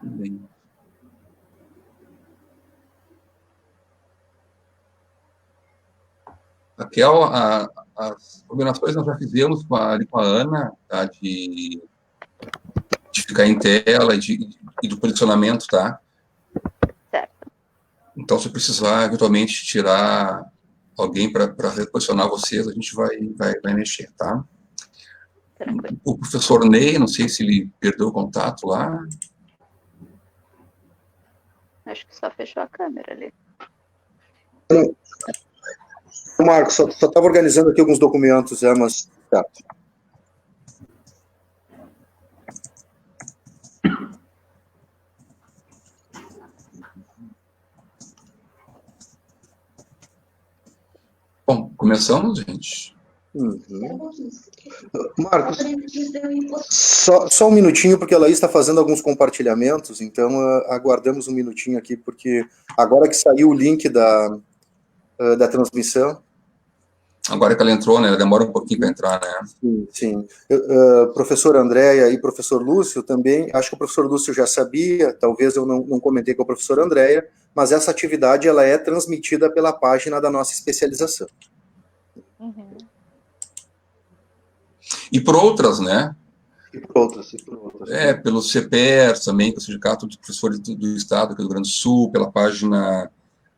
Bem. Raquel, as combinações nós já fizemos com a Ana, tá, de ficar em tela e do posicionamento, tá? Certo. Então, se precisar, eventualmente, tirar alguém para reposicionar vocês, a gente vai mexer, tá? Tranquilo. O professor Ney, não sei se ele perdeu o contato lá. Acho que só fechou a câmera ali. Marcos, só estava organizando aqui alguns documentos, mas... Tá. Bom, começamos, gente? Uhum. Marcos, só um minutinho, porque a Laís está fazendo alguns compartilhamentos, então aguardamos um minutinho aqui, porque agora que saiu o link da transmissão... Agora que ela entrou, né? Ela demora um pouquinho para entrar, né? Sim, sim. Professor Andréia e professor Lúcio também, acho que o professor Lúcio já sabia, talvez eu não comentei com a professora Andréia, mas essa atividade ela é transmitida pela página da nossa especialização. Uhum. E por outras, né? E por outras. Pelo CPER também, que é o Sindicato dos Professores do Estado, aqui do Rio Grande do Sul, pela página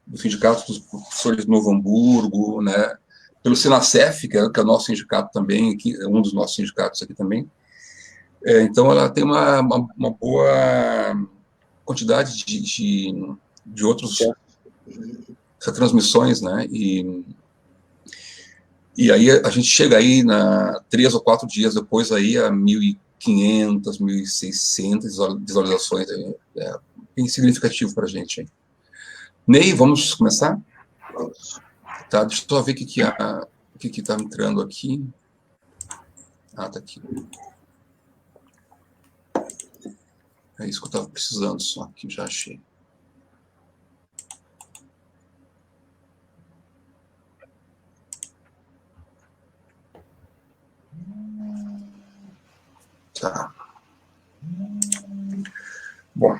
do Sindicato dos Professores de Novo Hamburgo, né? Pelo Sinacef, que é o nosso sindicato também, que é um dos nossos sindicatos aqui também. Então, ela tem uma boa quantidade de outros transmissões, né? E aí a gente chega aí 3 ou 4 dias depois aí a 1.500, 1.600 visualizações. É bem significativo para a gente. Hein? Ney, vamos começar? Vamos. Tá, deixa eu só ver o que está entrando aqui. Ah, tá aqui. É isso que eu estava precisando só, que já achei. Tá. Bom.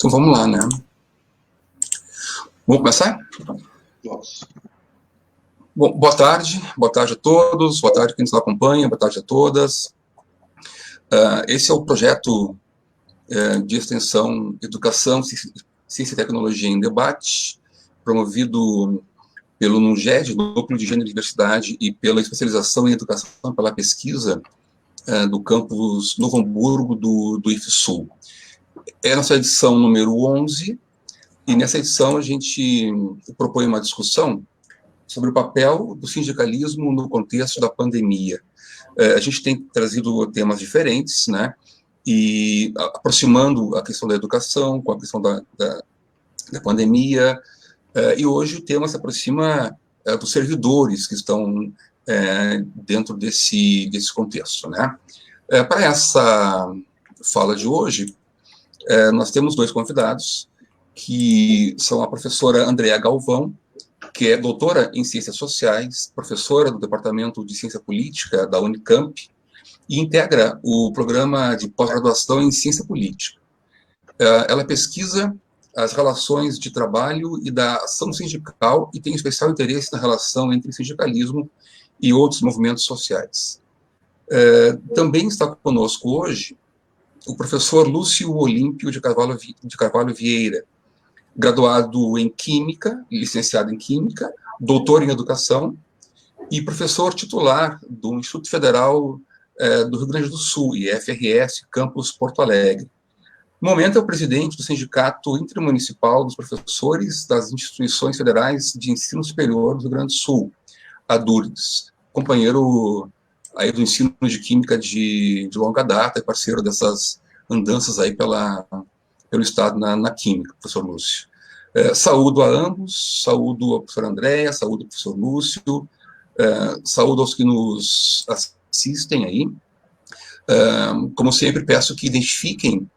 Então vamos lá, né? Vamos começar? Vamos. Bom, boa tarde a todos, boa tarde a quem nos acompanha, boa tarde a todas. Esse é o projeto de extensão Educação, Ciência e Tecnologia em Debate, promovido pelo NUGED, Núcleo de Gênero e Diversidade, e pela especialização em Educação pela Pesquisa do campus Novo Hamburgo do IFSUL. É a nossa edição número 11, e nessa edição a gente propõe uma discussão sobre o papel do sindicalismo no contexto da pandemia. A gente tem trazido temas diferentes, né, e aproximando a questão da educação com a questão da pandemia, e hoje o tema se aproxima dos servidores que estão dentro desse contexto, né. Para essa fala de hoje, nós temos 2 convidados, que são a professora Andréa Galvão, que é doutora em Ciências Sociais, professora do Departamento de Ciência Política da Unicamp, e integra o programa de pós-graduação em Ciência Política. Ela pesquisa as relações de trabalho e da ação sindical e tem especial interesse na relação entre sindicalismo e outros movimentos sociais. Também está conosco hoje o professor Lúcio Olímpio de Carvalho Vieira, graduado em Química, licenciado em Química, doutor em Educação e professor titular do Instituto Federal do Rio Grande do Sul, IFRS, Campus Porto Alegre. No momento, é o presidente do Sindicato Intermunicipal dos Professores das Instituições Federais de Ensino Superior do Rio Grande do Sul, a DURGS, companheiro aí do ensino de Química de longa data, e parceiro dessas andanças aí pelo Estado na Química, professor Lúcio. Saúdo a ambos, saúdo ao professor Andréa, saúdo ao professor Lúcio, saúdo aos que nos assistem aí. Como sempre, peço que identifiquem,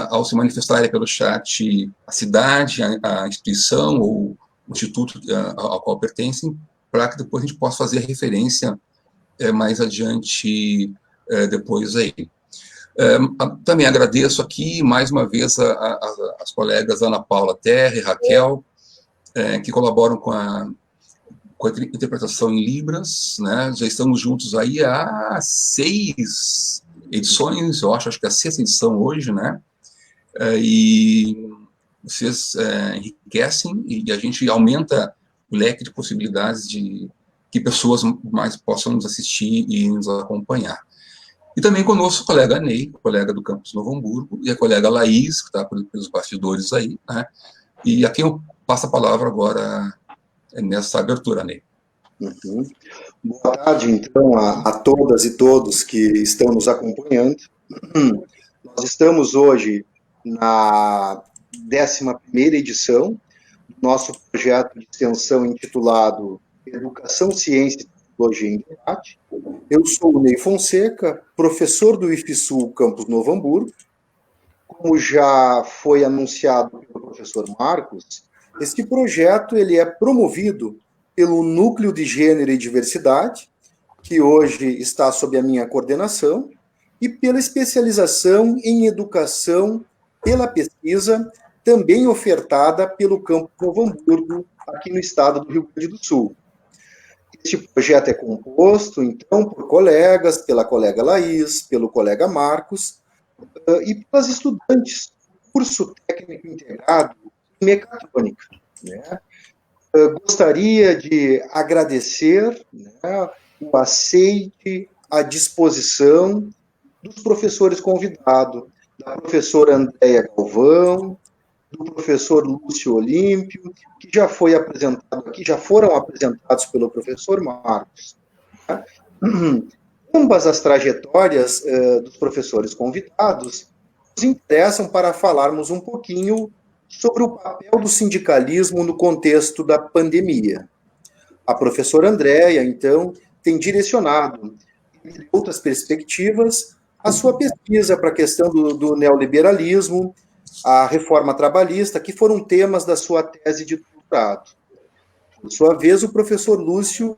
ao se manifestarem pelo chat, a cidade, a instituição ou o instituto ao qual pertencem, para que depois a gente possa fazer a referência mais adiante depois aí. Também agradeço aqui, mais uma vez, as colegas Ana Paula Terra e Raquel, que colaboram com a interpretação em Libras, né? Já estamos juntos aí há 6 edições, eu acho que é a 6ª edição hoje, né? E vocês enriquecem e a gente aumenta o leque de possibilidades de que pessoas mais possam nos assistir e nos acompanhar. E também conosco o colega Ney, colega do campus Novo Hamburgo, e a colega Laís, que está pelos bastidores aí, né? E a quem eu passo a palavra agora nessa abertura, Ney. Uhum. Boa tarde, então, a todas e todos que estão nos acompanhando. Nós estamos hoje na 11ª edição do nosso projeto de extensão intitulado Educação, Ciência e Tecnologia em Debate. Eu sou o Ney Fonseca, professor do IFSU Campus Novo Hamburgo. Como já foi anunciado pelo professor Marcos, este projeto ele é promovido pelo Núcleo de Gênero e Diversidade, que hoje está sob a minha coordenação, e pela especialização em educação pela pesquisa, também ofertada pelo Campus Novo Hamburgo, aqui no estado do Rio Grande do Sul. Este projeto é composto, então, por colegas, pela colega Laís, pelo colega Marcos, e pelas estudantes do curso técnico integrado em mecatrônica, né? Gostaria de agradecer, né, o aceite, a disposição dos professores convidados, da professora Andréa Galvão, do professor Lúcio Olímpio, que já foi apresentado aqui, já foram apresentados pelo professor Marcos. Né? Ambas as trajetórias dos professores convidados nos interessam para falarmos um pouquinho sobre o papel do sindicalismo no contexto da pandemia. A professora Andréa, então, tem direcionado, entre outras perspectivas, a sua pesquisa para a questão do neoliberalismo, a reforma trabalhista, que foram temas da sua tese de doutorado. Por sua vez, o professor Lúcio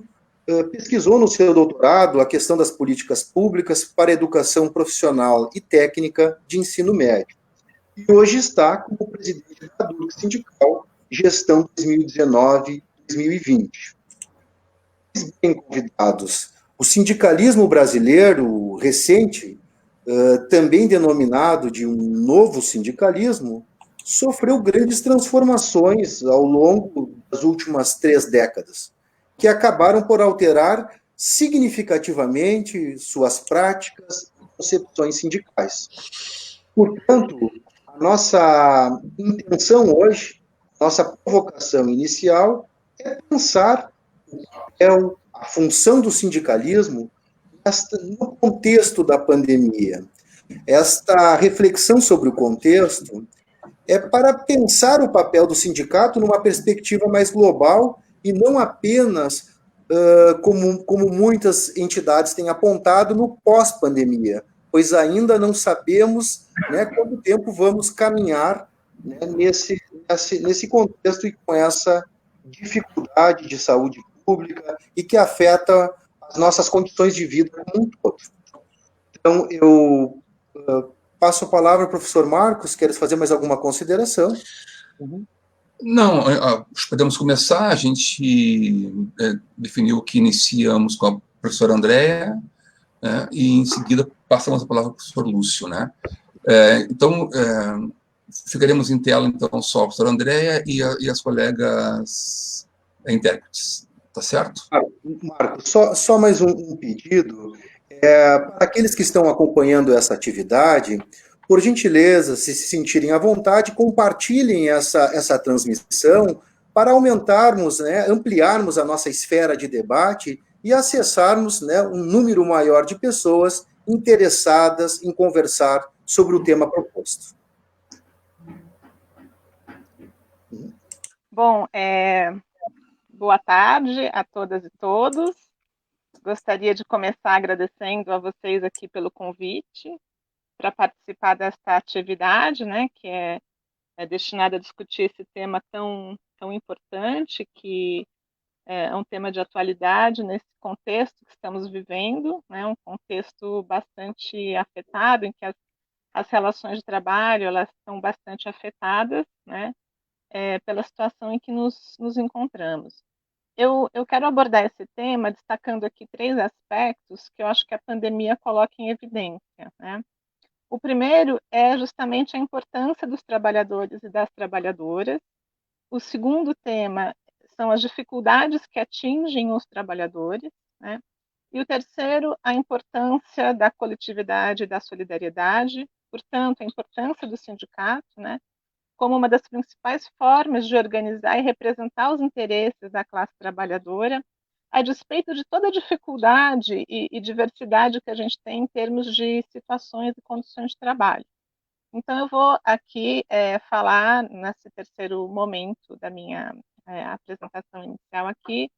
pesquisou no seu doutorado a questão das políticas públicas para a educação profissional e técnica de ensino médio. E hoje está como presidente da DURGS Sindical, gestão 2019-2020. Bem convidados, o sindicalismo brasileiro recente, também denominado de um novo sindicalismo, sofreu grandes transformações ao longo das últimas 3 décadas, que acabaram por alterar significativamente suas práticas e concepções sindicais. Portanto, a nossa intenção hoje, nossa provocação inicial, é pensar o papel, a função do sindicalismo no contexto da pandemia. Esta reflexão sobre o contexto é para pensar o papel do sindicato numa perspectiva mais global e não apenas como muitas entidades têm apontado no pós-pandemia, pois ainda não sabemos, né, quanto tempo vamos caminhar, né, nesse contexto e com essa dificuldade de saúde pública e que afeta as nossas condições de vida como um todo. Então, eu passo a palavra ao professor Marcos. Queres fazer mais alguma consideração? Não, podemos começar. A gente definiu que iniciamos com a professora Andréa, né, e em seguida passamos a palavra ao professor Lúcio, né? Então, ficaremos em tela, então, só a professora Andréa e as colegas intérpretes, tá certo? Marcos, só mais um pedido. Para aqueles que estão acompanhando essa atividade, por gentileza, se sentirem à vontade, compartilhem essa transmissão para aumentarmos, né, ampliarmos a nossa esfera de debate e acessarmos, né, um número maior de pessoas interessadas em conversar sobre o tema proposto. Bom, boa tarde a todas e todos. Gostaria de começar agradecendo a vocês aqui pelo convite para participar desta atividade, né, que é destinada a discutir esse tema tão importante, que é um tema de atualidade nesse contexto que estamos vivendo, né, um contexto bastante afetado, em que as relações de trabalho elas estão bastante afetadas, né, pela situação em que nos encontramos. Eu quero abordar esse tema destacando aqui 3 aspectos que eu acho que a pandemia coloca em evidência, né? O primeiro é justamente a importância dos trabalhadores e das trabalhadoras. O segundo tema são as dificuldades que atingem os trabalhadores, né? E o terceiro, a importância da coletividade e da solidariedade, portanto, a importância do sindicato, né, como uma das principais formas de organizar e representar os interesses da classe trabalhadora, a despeito de toda a dificuldade e diversidade que a gente tem em termos de situações e condições de trabalho. Então, eu vou aqui falar, nesse terceiro momento da minha apresentação inicial aqui,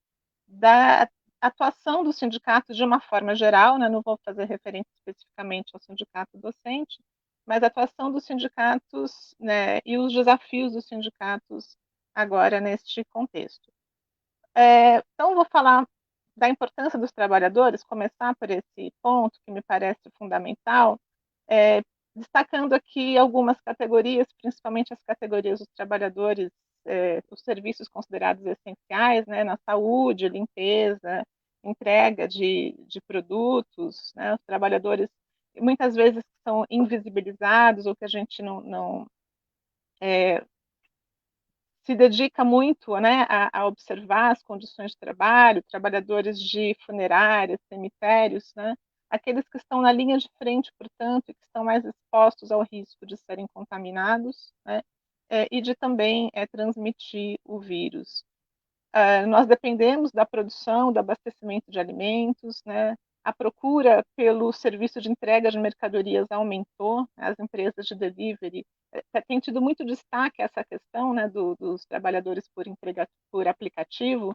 da atuação do sindicato de uma forma geral, né? Não vou fazer referência especificamente ao sindicato docente, mas a atuação dos sindicatos, né, e os desafios dos sindicatos agora neste contexto. Então, vou falar da importância dos trabalhadores, começar por esse ponto que me parece fundamental, destacando aqui algumas categorias, principalmente as categorias dos trabalhadores, os serviços considerados essenciais, né, na saúde, limpeza, entrega de produtos, né, os trabalhadores muitas vezes são invisibilizados ou que a gente não se dedica muito, né, a observar as condições de trabalho, trabalhadores de funerárias, cemitérios, né, aqueles que estão na linha de frente, portanto, e que estão mais expostos ao risco de serem contaminados, né, e de também transmitir o vírus. Nós dependemos da produção, do abastecimento de alimentos, né, a procura pelo serviço de entrega de mercadorias aumentou, né, as empresas de delivery tem tido muito destaque essa questão, né, dos trabalhadores por aplicativo.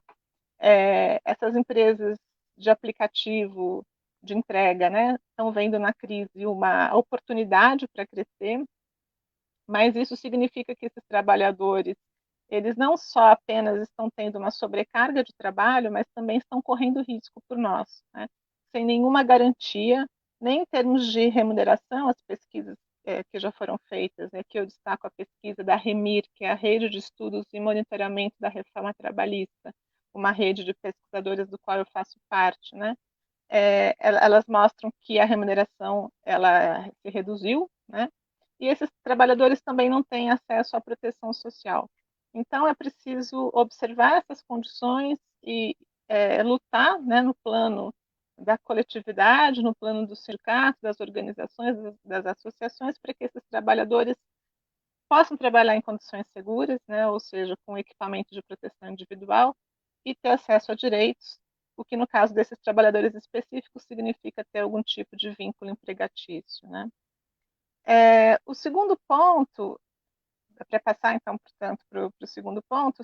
Essas empresas de aplicativo de entrega, né, estão vendo na crise uma oportunidade para crescer, mas isso significa que esses trabalhadores, eles não só apenas estão tendo uma sobrecarga de trabalho, mas também estão correndo risco por nós, né, sem nenhuma garantia, nem em termos de remuneração. As pesquisas que já foram feitas, aqui eu destaco a pesquisa da REMIR, que é a Rede de Estudos e Monitoramento da Reforma Trabalhista, uma rede de pesquisadores do qual eu faço parte, né? Elas mostram que a remuneração ela se reduziu, né? E esses trabalhadores também não têm acesso à proteção social. Então, é preciso observar essas condições e lutar, né, no plano da coletividade, no plano dos sindicatos, das organizações, das associações, para que esses trabalhadores possam trabalhar em condições seguras, né, ou seja, com equipamento de proteção individual e ter acesso a direitos, o que no caso desses trabalhadores específicos significa ter algum tipo de vínculo empregatício, né. O segundo ponto, para passar então, portanto, para o segundo ponto,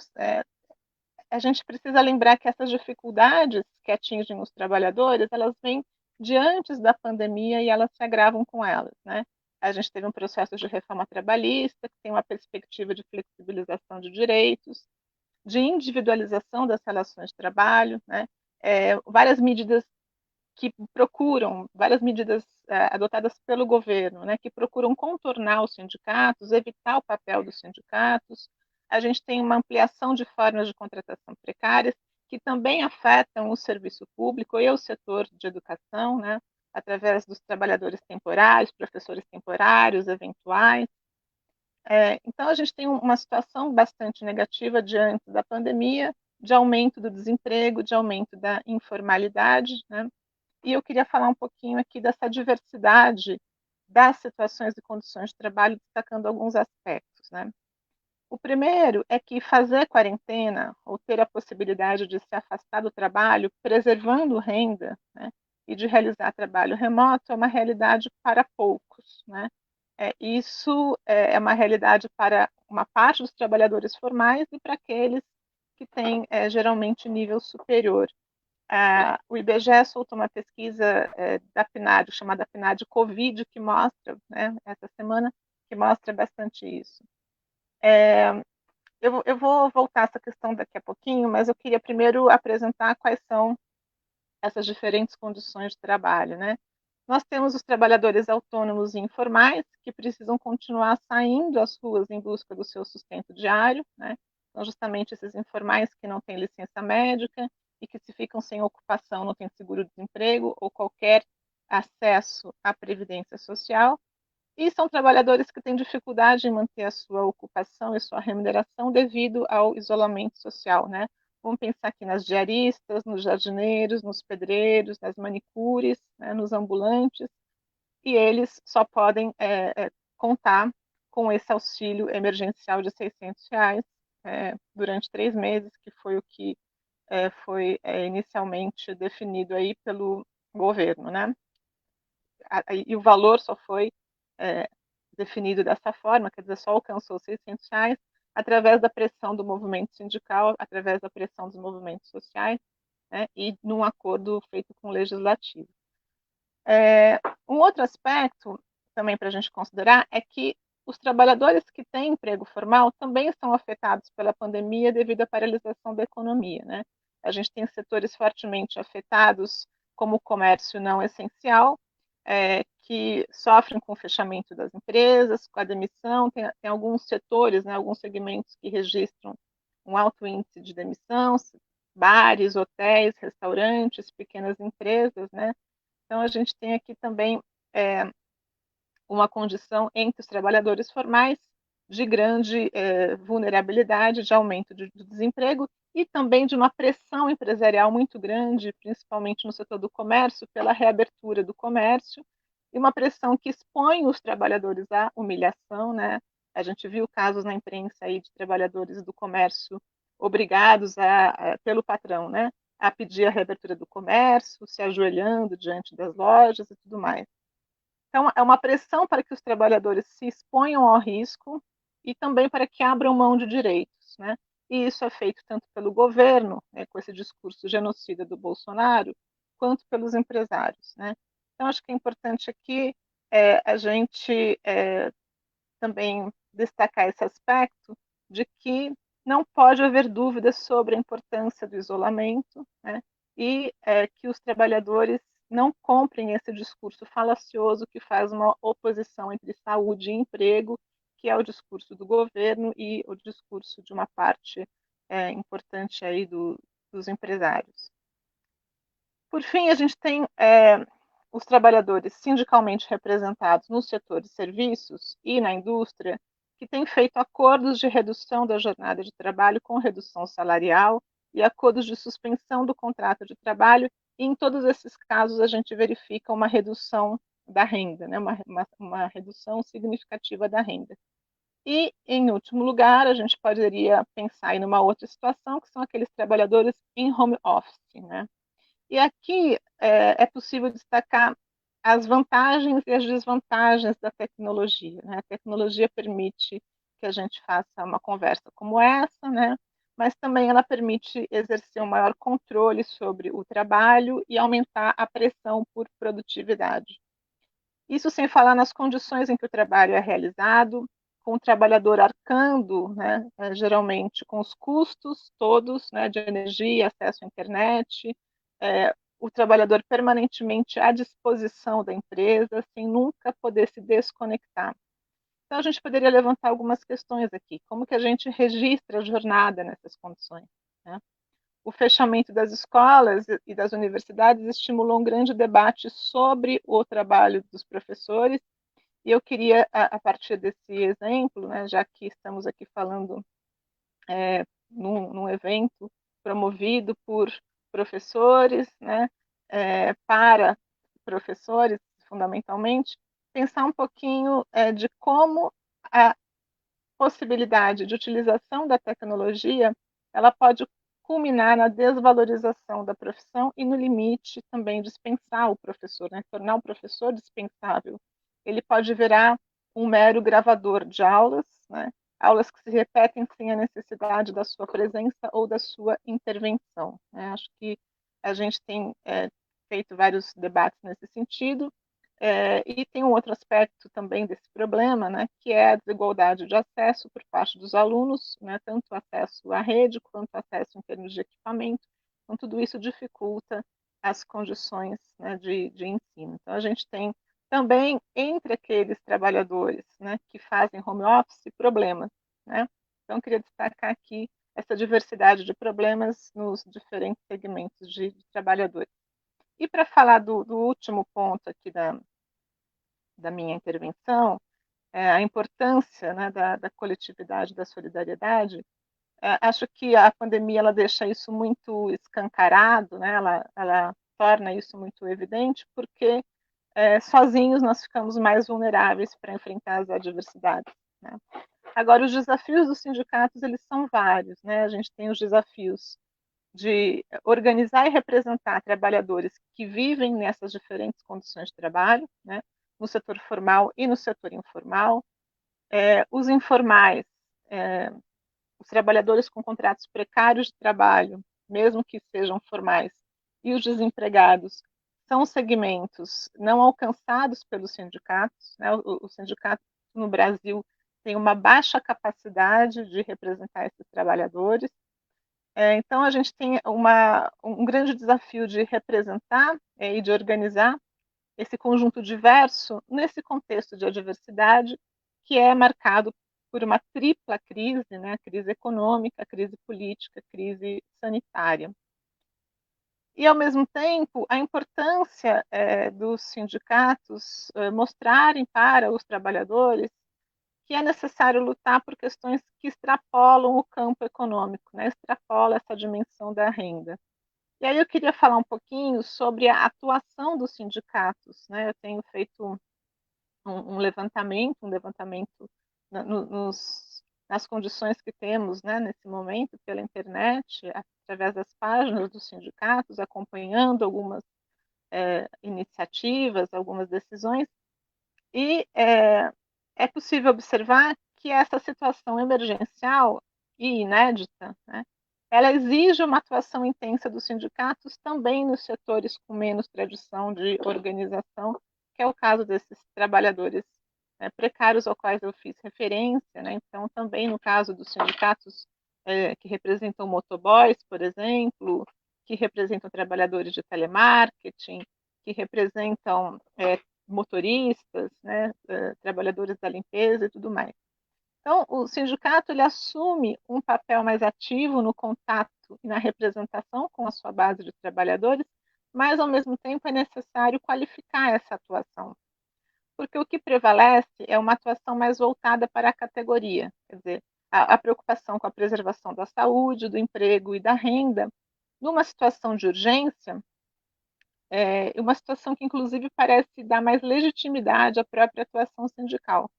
a gente precisa lembrar que essas dificuldades que atingem os trabalhadores, elas vêm de antes da pandemia e elas se agravam com elas, né? A gente teve um processo de reforma trabalhista, que tem uma perspectiva de flexibilização de direitos, de individualização das relações de trabalho, né? Várias medidas várias medidas adotadas pelo governo, né, que procuram contornar os sindicatos, evitar o papel dos sindicatos. A gente tem uma ampliação de formas de contratação precárias que também afetam o serviço público e o setor de educação, né, através dos trabalhadores temporários, professores temporários, eventuais. Então, a gente tem uma situação bastante negativa diante da pandemia, de aumento do desemprego, de aumento da informalidade, né? E eu queria falar um pouquinho aqui dessa diversidade das situações e condições de trabalho, destacando alguns aspectos, né? O primeiro é que fazer quarentena ou ter a possibilidade de se afastar do trabalho, preservando renda, né, e de realizar trabalho remoto é uma realidade para poucos, né? Isso é uma realidade para uma parte dos trabalhadores formais e para aqueles que têm geralmente nível superior. O IBGE soltou uma pesquisa da PNAD, chamada PNAD Covid, que mostra, né, essa semana, que mostra bastante isso. Eu vou voltar a essa questão daqui a pouquinho, mas eu queria primeiro apresentar quais são essas diferentes condições de trabalho, né? Nós temos os trabalhadores autônomos e informais, que precisam continuar saindo às ruas em busca do seu sustento diário, né? São justamente esses informais que não têm licença médica e que, se ficam sem ocupação, não têm seguro-desemprego ou qualquer acesso à previdência social. E são trabalhadores que têm dificuldade em manter a sua ocupação e sua remuneração devido ao isolamento social, né? Vamos pensar aqui nas diaristas, nos jardineiros, nos pedreiros, nas manicures, né, nos ambulantes, e eles só podem contar com esse auxílio emergencial de R$ 600 durante 3 meses, que foi o que foi inicialmente definido aí pelo governo, né? E o valor só foi definido dessa forma, quer dizer, só alcançou R$ 600 através da pressão do movimento sindical, através da pressão dos movimentos sociais, né, e num acordo feito com o legislativo. Um outro aspecto também para a gente considerar é que os trabalhadores que têm emprego formal também são afetados pela pandemia devido à paralisação da economia, né? A gente tem setores fortemente afetados, como o comércio não essencial, que sofrem com o fechamento das empresas, com a demissão. Tem alguns setores, né, alguns segmentos que registram um alto índice de demissão, bares, hotéis, restaurantes, pequenas empresas, né? Então, a gente tem aqui também uma condição entre os trabalhadores formais de grande vulnerabilidade, de aumento do desemprego e também de uma pressão empresarial muito grande, principalmente no setor do comércio, pela reabertura do comércio, e uma pressão que expõe os trabalhadores à humilhação, né? A gente viu casos na imprensa aí de trabalhadores do comércio obrigados pelo patrão, né, a pedir a reabertura do comércio, se ajoelhando diante das lojas e tudo mais. Então, é uma pressão para que os trabalhadores se exponham ao risco e também para que abram mão de direitos, né? E isso é feito tanto pelo governo, né, com esse discurso genocida do Bolsonaro, quanto pelos empresários, né? Então, acho que é importante aqui a gente também destacar esse aspecto de que não pode haver dúvidas sobre a importância do isolamento, né? E que os trabalhadores não comprem esse discurso falacioso que faz uma oposição entre saúde e emprego, que é o discurso do governo e o discurso de uma parte importante aí dos empresários. Por fim, a gente tem os trabalhadores sindicalmente representados no setor de serviços e na indústria, que têm feito acordos de redução da jornada de trabalho com redução salarial e acordos de suspensão do contrato de trabalho, e em todos esses casos a gente verifica uma redução da renda, né? uma redução significativa da renda. E, em último lugar, a gente poderia pensar em uma outra situação, que são aqueles trabalhadores em home office, né? E aqui é possível destacar as vantagens e as desvantagens da tecnologia, né? A tecnologia permite que a gente faça uma conversa como essa, né? Mas também ela permite exercer um maior controle sobre o trabalho e aumentar a pressão por produtividade. Isso sem falar nas condições em que o trabalho é realizado, com o trabalhador arcando, né, geralmente com os custos todos, né, de energia, acesso à internet, o trabalhador permanentemente à disposição da empresa, sem nunca poder se desconectar. Então, a gente poderia levantar algumas questões aqui. Como que a gente registra a jornada nessas condições, né? O fechamento das escolas e das universidades estimulou um grande debate sobre o trabalho dos professores, e eu queria, a partir desse exemplo, né, já que estamos aqui falando num evento promovido por professores, né, para professores, fundamentalmente, pensar um pouquinho de como a possibilidade de utilização da tecnologia ela pode culminar na desvalorização da profissão e, no limite, também dispensar o professor, né? Tornar o professor dispensável. Ele pode virar um mero gravador de aulas, né? Aulas que se repetem sem a necessidade da sua presença ou da sua intervenção, né? Acho que a gente tem feito vários debates nesse sentido, e tem um outro aspecto também desse problema, né, que é a desigualdade de acesso por parte dos alunos, né, tanto acesso à rede quanto acesso em termos de equipamento. Então, tudo isso dificulta as condições, né, de ensino. Então, a gente tem também, entre aqueles trabalhadores, né, que fazem home office, problemas, né? Então, eu queria destacar aqui essa diversidade de problemas nos diferentes segmentos de trabalhadores. E para falar do último ponto aqui da minha intervenção, a importância, né, da coletividade, da solidariedade, acho que a pandemia ela deixa isso muito escancarado, né, ela torna isso muito evidente, porque sozinhos nós ficamos mais vulneráveis para enfrentar as adversidades, né? Agora, os desafios dos sindicatos, eles são vários, né? A gente tem os desafios de organizar e representar trabalhadores que vivem nessas diferentes condições de trabalho, né, no setor formal e no setor informal, os informais, os trabalhadores com contratos precários de trabalho, mesmo que sejam formais, e os desempregados, são segmentos não alcançados pelos sindicatos, né, o sindicato no Brasil tem uma baixa capacidade de representar esses trabalhadores. Então, a gente tem um grande desafio de representar e de organizar esse conjunto diverso nesse contexto de adversidade que é marcado por uma tripla crise, né? Crise econômica, crise política, crise sanitária. E, ao mesmo tempo, a importância dos sindicatos mostrarem para os trabalhadores que é necessário lutar por questões que extrapolam o campo econômico, né? Extrapola essa dimensão da renda. E aí eu queria falar um pouquinho sobre a atuação dos sindicatos, né? Eu tenho feito um levantamento nas condições que temos, né, nesse momento, pela internet, através das páginas dos sindicatos, acompanhando algumas iniciativas, algumas decisões, e é possível observar que essa situação emergencial e inédita, né, ela exige uma atuação intensa dos sindicatos também nos setores com menos tradição de organização, que é o caso desses trabalhadores precários aos quais eu fiz referência, né? Então, também no caso dos sindicatos que representam motoboys, por exemplo, que representam trabalhadores de telemarketing, que representam motoristas, né, trabalhadores da limpeza e tudo mais. Então, o sindicato ele assume um papel mais ativo no contato e na representação com a sua base de trabalhadores, mas, ao mesmo tempo, é necessário qualificar essa atuação, porque o que prevalece é uma atuação mais voltada para a categoria, quer dizer, a preocupação com a preservação da saúde, do emprego e da renda, numa situação de urgência, uma situação que, inclusive, parece dar mais legitimidade à própria atuação sindical.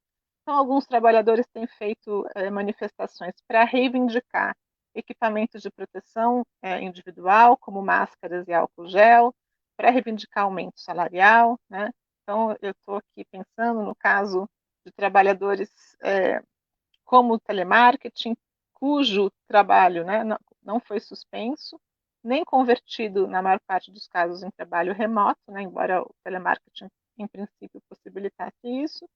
Então, alguns trabalhadores têm feito manifestações para reivindicar equipamentos de proteção individual, como máscaras e álcool gel, para reivindicar aumento salarial, né? Então, eu estou aqui pensando no caso de trabalhadores como o telemarketing, cujo trabalho, né, não foi suspenso, nem convertido, na maior parte dos casos, em trabalho remoto, né, embora o telemarketing, em princípio, possibilitasse isso.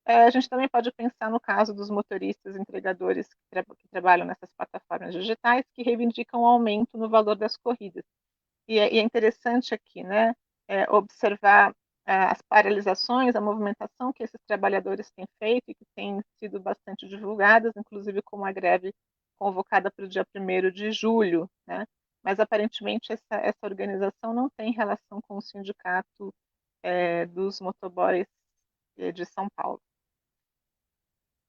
A gente também pode pensar no caso dos motoristas entregadores que trabalham nessas plataformas digitais, que reivindicam um aumento no valor das corridas. E é interessante aqui, né, observar as paralisações, a movimentação que esses trabalhadores têm feito e que têm sido bastante divulgadas, inclusive com uma greve convocada para o dia 1º de julho, né? Mas aparentemente essa organização não tem relação com o sindicato dos motoboys de São Paulo.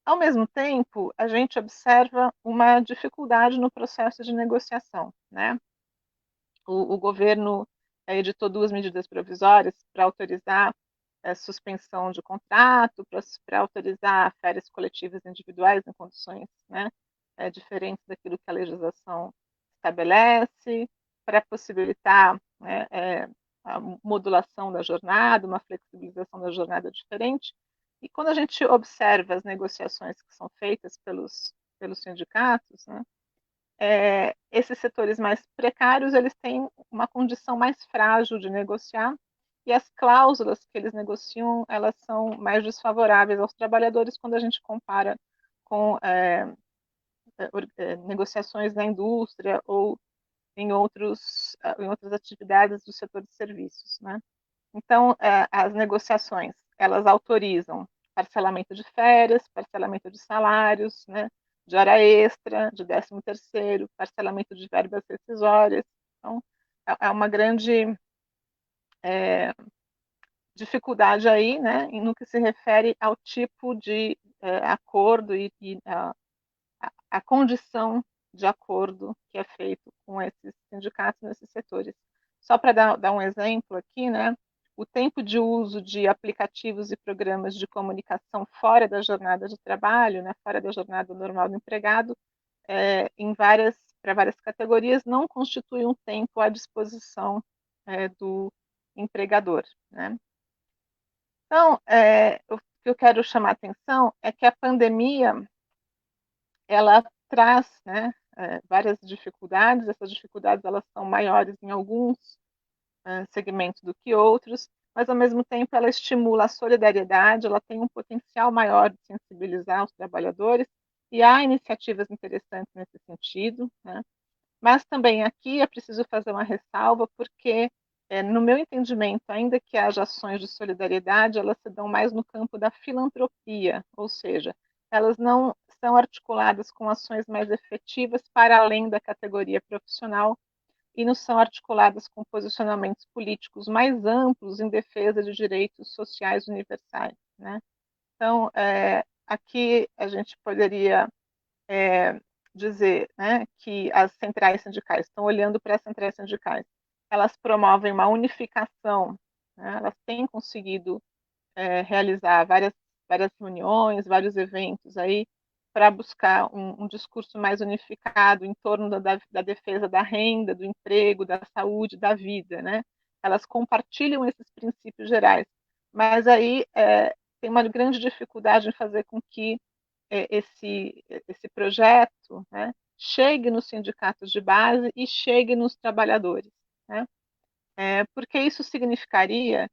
Ao mesmo tempo, a gente observa uma dificuldade no processo de negociação, né? O governo editou 2 medidas provisórias para autorizar suspensão de contrato, para autorizar férias coletivas individuais em condições, né, diferentes daquilo que a legislação estabelece, para possibilitar, né, a modulação da jornada, uma flexibilização da jornada diferente. E quando a gente observa as negociações que são feitas pelos sindicatos, né, esses setores mais precários, eles têm uma condição mais frágil de negociar, e as cláusulas que eles negociam, elas são mais desfavoráveis aos trabalhadores quando a gente compara com negociações na indústria ou em outras atividades do setor de serviços, né? Então, as negociações, elas autorizam parcelamento de férias, parcelamento de salários, né, de hora extra, de 13º, parcelamento de verbas rescisórias. Então, é uma grande dificuldade aí, né, no que se refere ao tipo de acordo e a condição de acordo que é feito com esses sindicatos nesses setores. Só para dar um exemplo aqui, né, o tempo de uso de aplicativos e programas de comunicação fora da jornada de trabalho, né, fora da jornada normal do empregado, para várias categorias, não constitui um tempo à disposição do empregador, né? Então, o que eu quero chamar a atenção é que a pandemia, ela traz, né, várias dificuldades. Essas dificuldades, elas são maiores em alguns segmentos do que outros, mas ao mesmo tempo ela estimula a solidariedade, ela tem um potencial maior de sensibilizar os trabalhadores, e há iniciativas interessantes nesse sentido, né? Mas também aqui é preciso fazer uma ressalva, porque, no meu entendimento, ainda que haja ações de solidariedade, elas se dão mais no campo da filantropia, ou seja, elas não são articuladas com ações mais efetivas para além da categoria profissional e não são articuladas com posicionamentos políticos mais amplos em defesa de direitos sociais universais, né? Então, aqui a gente poderia dizer, né, que as centrais sindicais estão olhando para as centrais sindicais, elas promovem uma unificação, né, elas têm conseguido realizar várias reuniões, vários eventos aí para buscar um discurso mais unificado em torno da defesa da renda, do emprego, da saúde, da vida, né? Elas compartilham esses princípios gerais, mas aí tem uma grande dificuldade em fazer com que esse projeto, né, chegue nos sindicatos de base e chegue nos trabalhadores, né? Porque isso significaria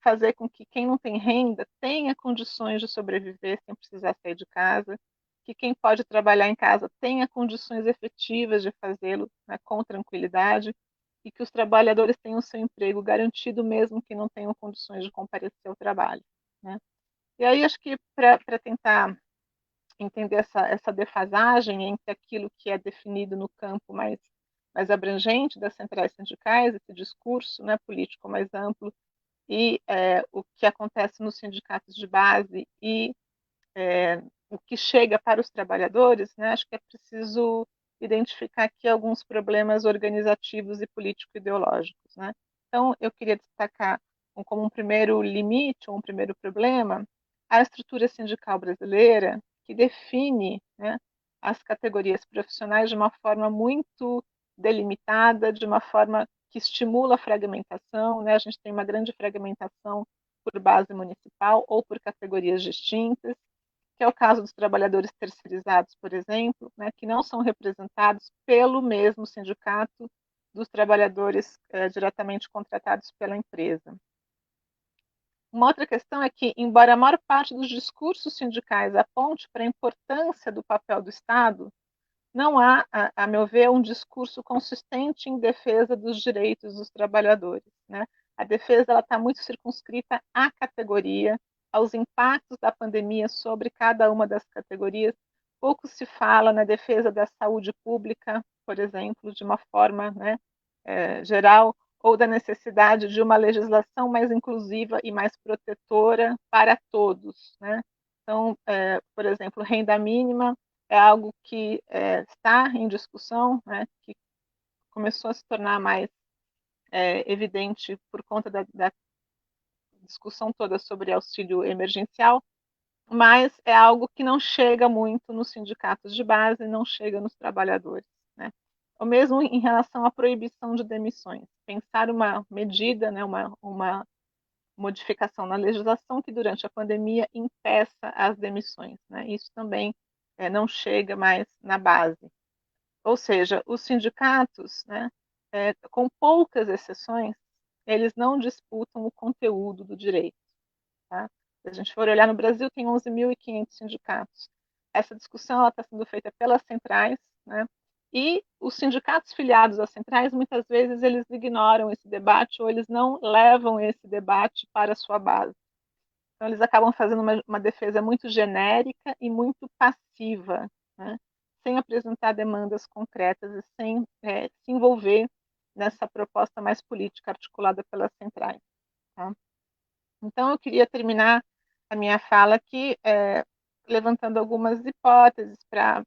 fazer com que quem não tem renda tenha condições de sobreviver sem precisar sair de casa, que quem pode trabalhar em casa tenha condições efetivas de fazê-lo, né, com tranquilidade, e que os trabalhadores tenham seu emprego garantido mesmo que não tenham condições de comparecer ao trabalho, né? E aí acho que para tentar entender essa defasagem entre aquilo que é definido no campo mais abrangente das centrais sindicais, esse discurso, né, político mais amplo, e o que acontece nos sindicatos de base e o que chega para os trabalhadores, né, acho que é preciso identificar aqui alguns problemas organizativos e político-ideológicos, né? Então, eu queria destacar como um primeiro limite, ou um primeiro problema, a estrutura sindical brasileira, que define, né, as categorias profissionais de uma forma muito delimitada, de uma forma que estimula a fragmentação, né? A gente tem uma grande fragmentação por base municipal ou por categorias distintas, que é o caso dos trabalhadores terceirizados, por exemplo, né, que não são representados pelo mesmo sindicato dos trabalhadores diretamente contratados pela empresa. Uma outra questão é que, embora a maior parte dos discursos sindicais aponte para a importância do papel do Estado, não há, a meu ver, um discurso consistente em defesa dos direitos dos trabalhadores, né? A defesa está muito circunscrita à categoria, aos impactos da pandemia sobre cada uma das categorias. Pouco se fala na defesa da saúde pública, por exemplo, de uma forma, né, geral, ou da necessidade de uma legislação mais inclusiva e mais protetora para todos, né? Então, por exemplo, renda mínima é algo que está em discussão, né, que começou a se tornar mais evidente por conta discussão toda sobre auxílio emergencial, mas é algo que não chega muito nos sindicatos de base, não chega nos trabalhadores, né? O mesmo em relação à proibição de demissões. Pensar uma medida, né, uma modificação na legislação que durante a pandemia impeça as demissões, né? Isso também não chega mais na base. Ou seja, os sindicatos, né, com poucas exceções, eles não disputam o conteúdo do direito. Tá? Se a gente for olhar no Brasil, tem 11.500 sindicatos. Essa discussão está sendo feita pelas centrais, né? E os sindicatos filiados às centrais, muitas vezes, eles ignoram esse debate ou eles não levam esse debate para a sua base. Então, eles acabam fazendo uma defesa muito genérica e muito passiva, né? Sem apresentar demandas concretas e sem se envolver nessa proposta mais política articulada pelas centrais. Tá? Então, eu queria terminar a minha fala aqui levantando algumas hipóteses para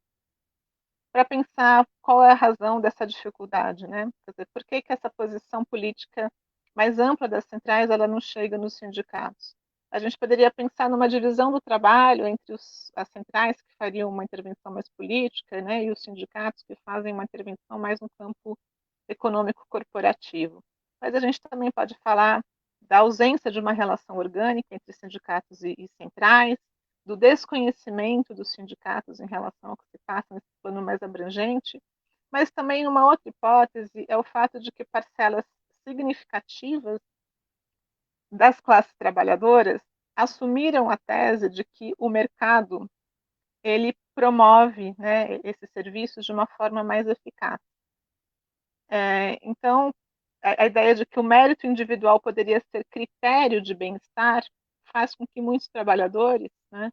pensar qual é a razão dessa dificuldade, né? Quer dizer, por que essa posição política mais ampla das centrais ela não chega nos sindicatos? A gente poderia pensar numa divisão do trabalho entre as centrais que fariam uma intervenção mais política, né, e os sindicatos que fazem uma intervenção mais no campo econômico corporativo. Mas a gente também pode falar da ausência de uma relação orgânica entre sindicatos e centrais, do desconhecimento dos sindicatos em relação ao que se passa nesse plano mais abrangente, mas também uma outra hipótese é o fato de que parcelas significativas das classes trabalhadoras assumiram a tese de que o mercado ele promove, né, esses serviços de uma forma mais eficaz. Então, a ideia de que o mérito individual poderia ser critério de bem-estar faz com que muitos trabalhadores, né,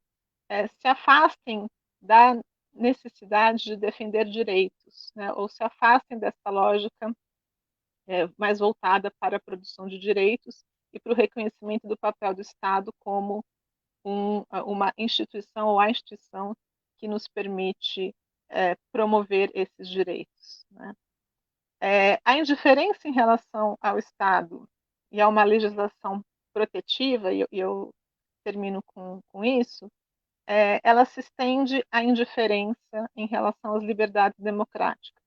se afastem da necessidade de defender direitos, né, ou se afastem dessa lógica mais voltada para a produção de direitos e para o reconhecimento do papel do Estado como uma instituição ou a instituição que nos permite promover esses direitos, né? A indiferença em relação ao Estado e a uma legislação protetiva, e eu termino com isso, ela se estende à indiferença em relação às liberdades democráticas.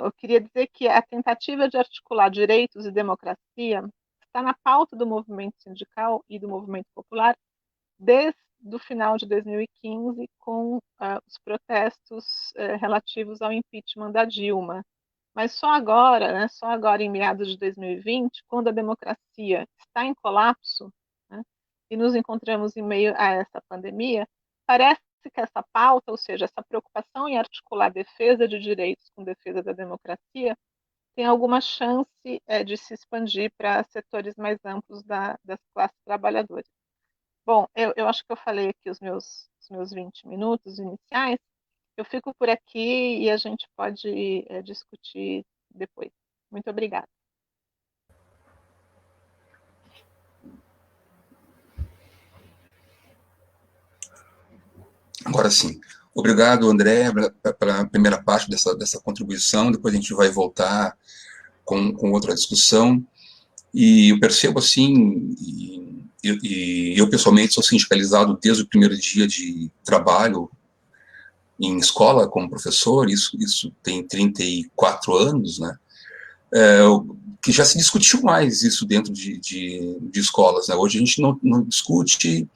Eu queria dizer que a tentativa de articular direitos e democracia está na pauta do movimento sindical e do movimento popular desde o final de 2015, com os protestos relativos ao impeachment da Dilma. Mas só agora, né, só agora em meados de 2020, quando a democracia está em colapso, né, e nos encontramos em meio a essa pandemia, parece que essa pauta, ou seja, essa preocupação em articular defesa de direitos com defesa da democracia, tem alguma chance de se expandir para setores mais amplos das classes trabalhadoras. Bom, eu acho que eu falei aqui os meus 20 minutos iniciais. Eu fico por aqui e a gente pode discutir depois. Muito obrigada. Agora sim. Obrigado, André, pela primeira parte dessa contribuição. Depois a gente vai voltar com outra discussão. E eu percebo, assim, e eu pessoalmente sou sindicalizado desde o primeiro dia de trabalho em escola como professor, isso tem 34 anos, né? Que já se discutiu mais isso dentro de escolas, né? Hoje a gente não discute,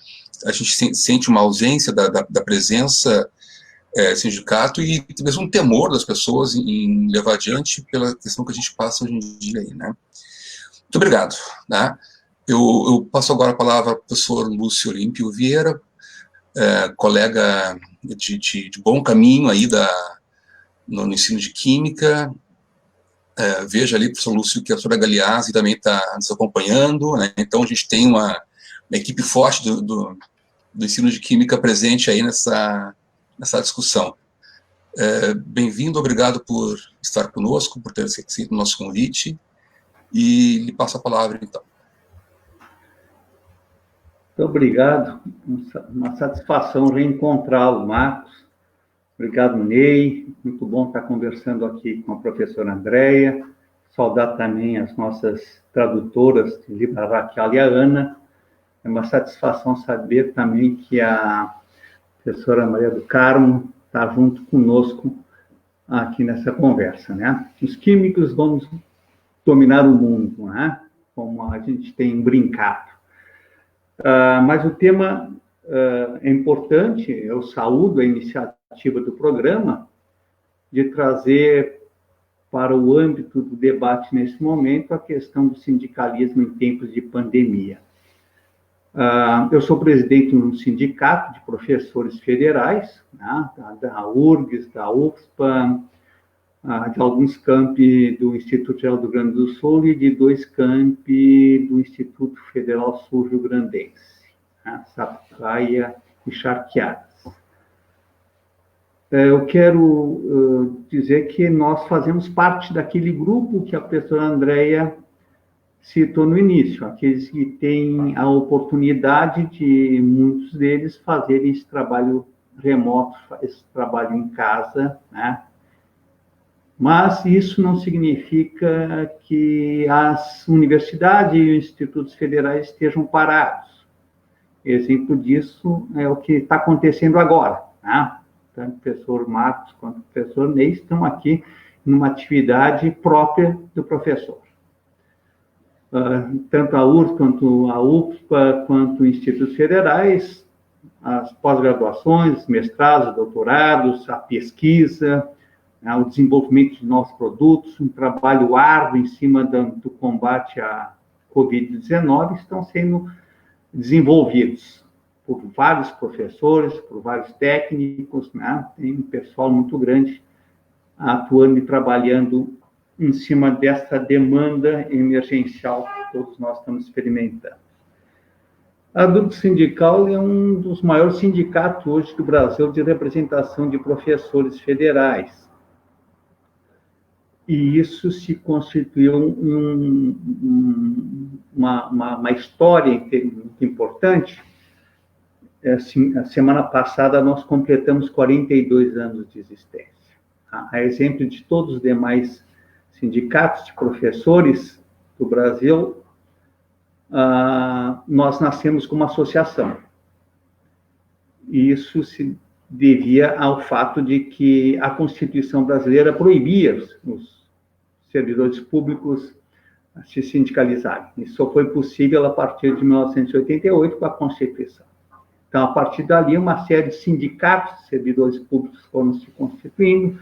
a gente sente uma ausência da presença sindicato e mesmo um temor das pessoas em levar adiante pela questão que a gente passa hoje em dia aí, né? Muito obrigado, né? Eu passo agora a palavra ao professor Lúcio Olímpio Vieira, colega de bom caminho aí no ensino de Química. Veja ali, professor Lúcio, que a professora Galeazzi também está nos acompanhando, né? Então a gente tem uma equipe forte do ensino de Química presente aí nessa discussão. Bem-vindo, obrigado por estar conosco, por ter aceito o nosso convite, e lhe passo a palavra, então. Muito obrigado, uma satisfação reencontrá-lo, Marcos. Obrigado, Ney, muito bom estar conversando aqui com a professora Andréia, saudar também as nossas tradutoras, a Raquel e a Ana. É uma satisfação saber também que a professora Maria do Carmo está junto conosco aqui nessa conversa, né? Os químicos vão dominar o mundo, né? Como a gente tem brincado. Mas o tema é importante, eu saúdo a iniciativa do programa de trazer para o âmbito do debate nesse momento a questão do sindicalismo em tempos de pandemia. Eu sou presidente de um sindicato de professores federais, né, da URGS, da UFSPA, de alguns campi do Instituto Federal do Rio Grande do Sul e de 2 campi do Instituto Federal Sul-Rio-Grandense, né, Sapucaia e Charqueadas. Eu quero dizer que nós fazemos parte daquele grupo que a professora Andréia citou no início, aqueles que têm a oportunidade de, muitos deles, fazerem esse trabalho remoto, esse trabalho em casa, né? Mas isso não significa que as universidades e os institutos federais estejam parados. Exemplo disso é o que está acontecendo agora, né? Tanto o professor Marcos quanto o professor Ney estão aqui numa atividade própria do professor. Tanto a URSS, quanto a UFPA, quanto institutos federais, as pós-graduações, mestrados, doutorados, a pesquisa, o desenvolvimento de novos produtos, um trabalho árduo em cima do combate à Covid-19 estão sendo desenvolvidos por vários professores, por vários técnicos, né? Tem um pessoal muito grande atuando e trabalhando em cima dessa demanda emergencial que todos nós estamos experimentando. A Durgs Sindical é um dos maiores sindicatos hoje do Brasil de representação de professores federais. E isso se constituiu uma história muito importante. Assim, a semana passada nós completamos 42 anos de existência. A exemplo de todos os demais sindicatos de professores do Brasil, nós nascemos como associação. E isso se devia ao fato de que a Constituição brasileira proibia os servidores públicos a se sindicalizarem. Isso só foi possível a partir de 1988 com a Constituição. Então, a partir dali, uma série de sindicatos de servidores públicos foram se constituindo,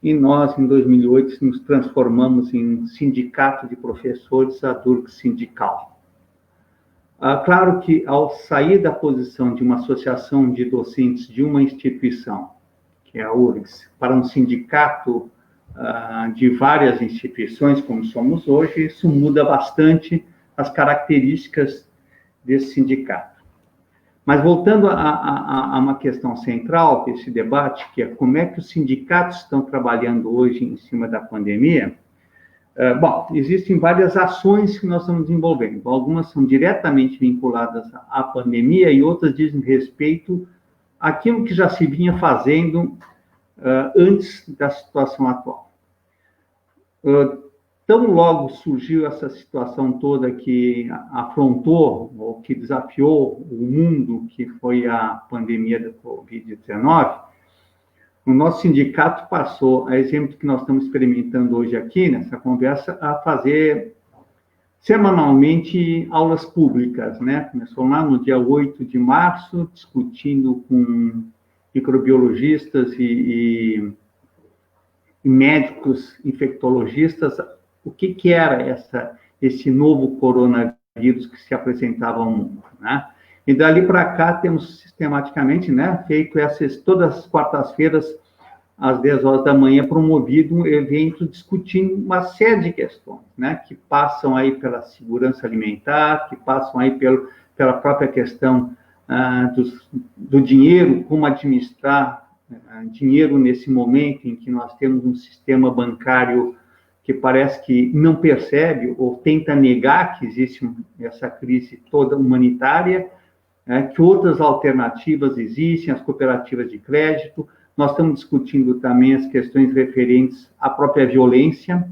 e nós, em 2008, nos transformamos em sindicato de professores, a Durgs Sindical. Claro que, ao sair da posição de uma associação de docentes de uma instituição, que é a URGS, para um sindicato de várias instituições, como somos hoje, isso muda bastante as características desse sindicato. Mas voltando a uma questão central desse debate, que é como é que os sindicatos estão trabalhando hoje em cima da pandemia. Bom, existem várias ações que nós estamos desenvolvendo. Algumas são diretamente vinculadas à pandemia e outras dizem respeito àquilo que já se vinha fazendo antes da situação atual. Tão logo surgiu essa situação toda que afrontou ou que desafiou o mundo, que foi a pandemia da Covid-19, o nosso sindicato passou, a exemplo que nós estamos experimentando hoje aqui, nessa conversa, a fazer semanalmente aulas públicas, né? Começou lá no dia 8 de março, discutindo com microbiologistas e médicos infectologistas o que era esse novo coronavírus que se apresentava ao mundo, né? E dali para cá temos sistematicamente, né, feito todas as quartas-feiras, às 10 horas da manhã, promovido um evento discutindo uma série de questões, né, que passam aí pela segurança alimentar, que passam aí pela própria questão do dinheiro, como administrar dinheiro nesse momento em que nós temos um sistema bancário que parece que não percebe ou tenta negar que existe essa crise toda humanitária, que outras alternativas existem, as cooperativas de crédito. Nós estamos discutindo também as questões referentes à própria violência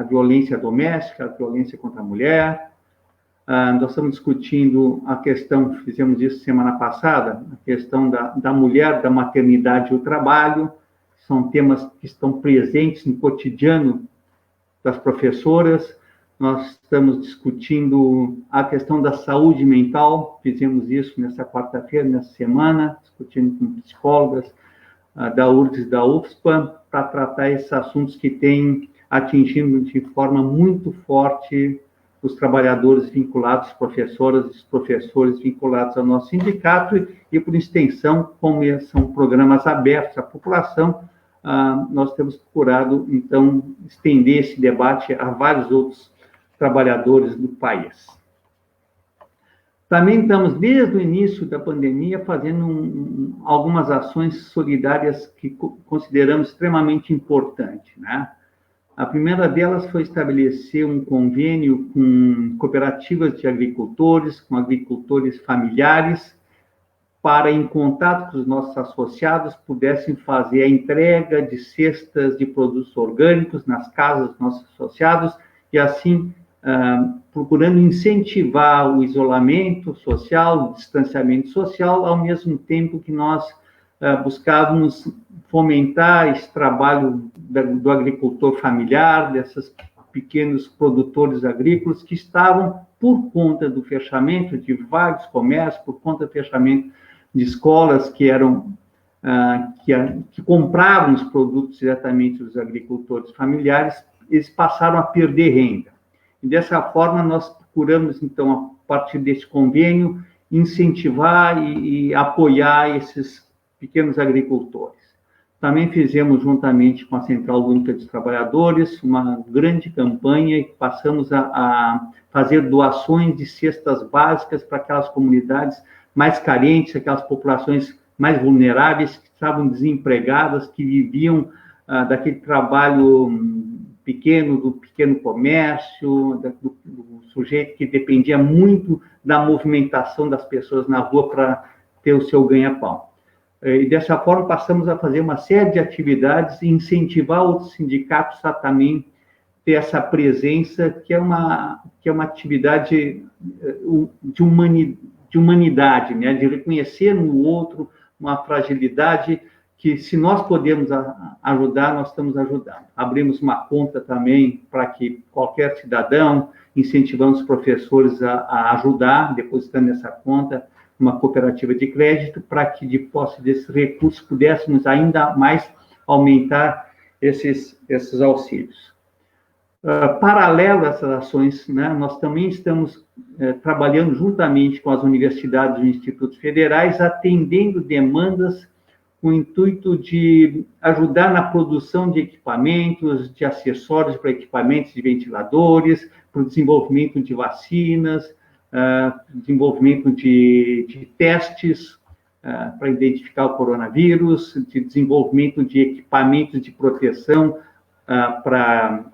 a violência doméstica, a violência contra a mulher. Nós estamos discutindo a questão, fizemos isso semana passada, a questão da mulher, da maternidade e o trabalho. São temas que estão presentes no cotidiano das professoras. Nós estamos discutindo a questão da saúde mental, fizemos isso nessa quarta-feira, nessa semana, discutindo com psicólogas da URGS e da UFSPA, para tratar esses assuntos que têm atingindo de forma muito forte os trabalhadores vinculados, professoras e professores vinculados ao nosso sindicato e, por extensão, como são programas abertos à população, nós temos procurado, então, estender esse debate a vários outros trabalhadores do país. Também estamos, desde o início da pandemia, fazendo algumas ações solidárias que consideramos extremamente importantes, né? A primeira delas foi estabelecer um convênio com cooperativas de agricultores, com agricultores familiares, para, em contato com os nossos associados, pudessem fazer a entrega de cestas de produtos orgânicos nas casas dos nossos associados e, assim, procurando incentivar o isolamento social, o distanciamento social, ao mesmo tempo que nós buscávamos fomentar esse trabalho do agricultor familiar, desses pequenos produtores agrícolas que estavam, por conta do fechamento de vários comércios, por conta do fechamento de escolas que compravam os produtos diretamente dos agricultores familiares, eles passaram a perder renda. E dessa forma nós procuramos, então, a partir desse convênio, incentivar e apoiar esses pequenos agricultores. Também fizemos, juntamente com a Central Única dos Trabalhadores, uma grande campanha e passamos a fazer doações de cestas básicas para aquelas comunidades mais carentes, aquelas populações mais vulneráveis, que estavam desempregadas, que viviam daquele trabalho pequeno, do pequeno comércio, do sujeito que dependia muito da movimentação das pessoas na rua para ter o seu ganha-pão. E dessa forma passamos a fazer uma série de atividades e incentivar outros sindicatos a também ter essa presença, que é uma atividade de humanidade, né? De reconhecer no outro uma fragilidade que, se nós podemos ajudar, nós estamos ajudando. Abrimos uma conta também para que qualquer cidadão, incentivamos os professores a ajudar, depositando nessa conta uma cooperativa de crédito, para que, de posse desses recursos, pudéssemos ainda mais aumentar esses auxílios. Paralelo a essas ações, né, nós também estamos trabalhando juntamente com as universidades e institutos federais, atendendo demandas com o intuito de ajudar na produção de equipamentos, de acessórios para equipamentos de ventiladores, para o desenvolvimento de vacinas, desenvolvimento de testes para identificar o coronavírus, de desenvolvimento de equipamentos de proteção para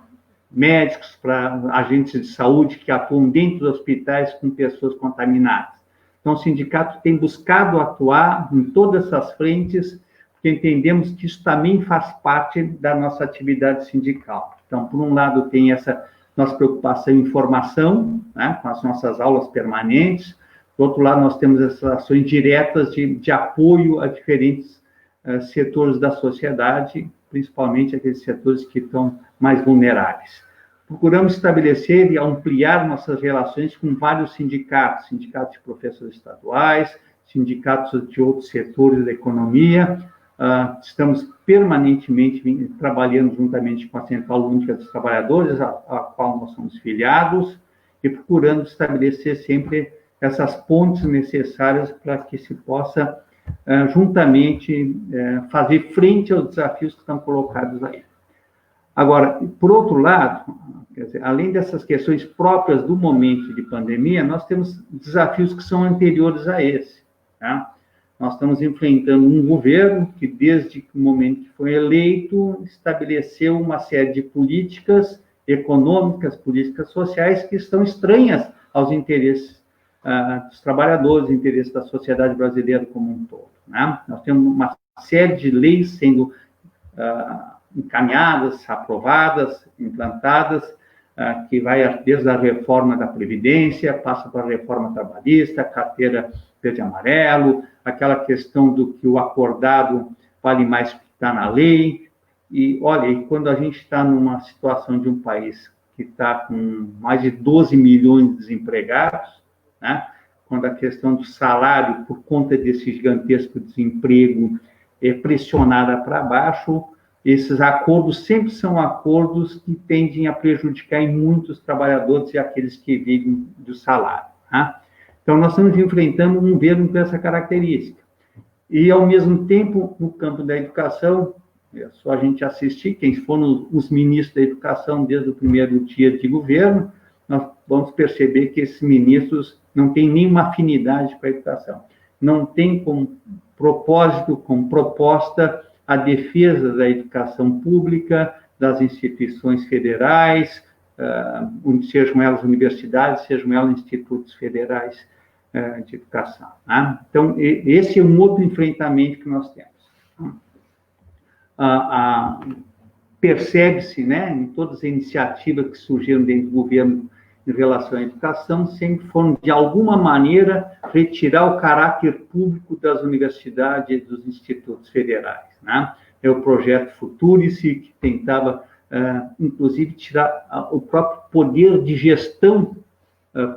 médicos, para agentes de saúde que atuam dentro dos hospitais com pessoas contaminadas. Então, o sindicato tem buscado atuar em todas essas frentes, porque entendemos que isso também faz parte da nossa atividade sindical. Então, por um lado, tem essa nossa preocupação em formação, né, com as nossas aulas permanentes. Do outro lado, nós temos essas ações diretas de apoio a diferentes setores da sociedade, principalmente aqueles setores que estão mais vulneráveis. Procuramos estabelecer e ampliar nossas relações com vários sindicatos, sindicatos de professores estaduais, sindicatos de outros setores da economia. Estamos permanentemente trabalhando juntamente com a Central Única dos Trabalhadores, a qual nós somos filiados, e procurando estabelecer sempre essas pontes necessárias para que se possa, juntamente, fazer frente aos desafios que estão colocados aí. Agora, por outro lado, quer dizer, além dessas questões próprias do momento de pandemia, nós temos desafios que são anteriores a esse, tá? Nós estamos enfrentando um governo que, desde o momento que foi eleito, estabeleceu uma série de políticas econômicas, políticas sociais que estão estranhas aos interesses dos trabalhadores, interesses da sociedade brasileira como um todo, né? Nós temos uma série de leis sendo encaminhadas, aprovadas, implantadas, que vai desde a reforma da Previdência, passa para a reforma trabalhista, carteira verde e amarelo, aquela questão do que o acordado vale mais que está na lei. E, olha, e quando a gente está numa situação de um país que está com mais de 12 milhões de desempregados, né, quando a questão do salário, por conta desse gigantesco desemprego, é pressionada para baixo, esses acordos sempre são acordos que tendem a prejudicar em muitos trabalhadores e aqueles que vivem do salário. Tá? Então, nós estamos enfrentando um governo com essa característica. E, ao mesmo tempo, no campo da educação, é só a gente assistir, quem foram os ministros da educação desde o primeiro dia de governo, nós vamos perceber que esses ministros não têm nenhuma afinidade com a educação. Não tem como propósito, como proposta, a defesa da educação pública, das instituições federais, sejam elas universidades, sejam elas institutos federais de educação. Né? Então, esse é um outro enfrentamento que nós temos. Percebe-se, né, em todas as iniciativas que surgiram dentro do governo em relação à educação, sempre foram, de alguma maneira, retirar o caráter público das universidades e dos institutos federais. Né? É o projeto Futurice, que tentava, inclusive, tirar o próprio poder de gestão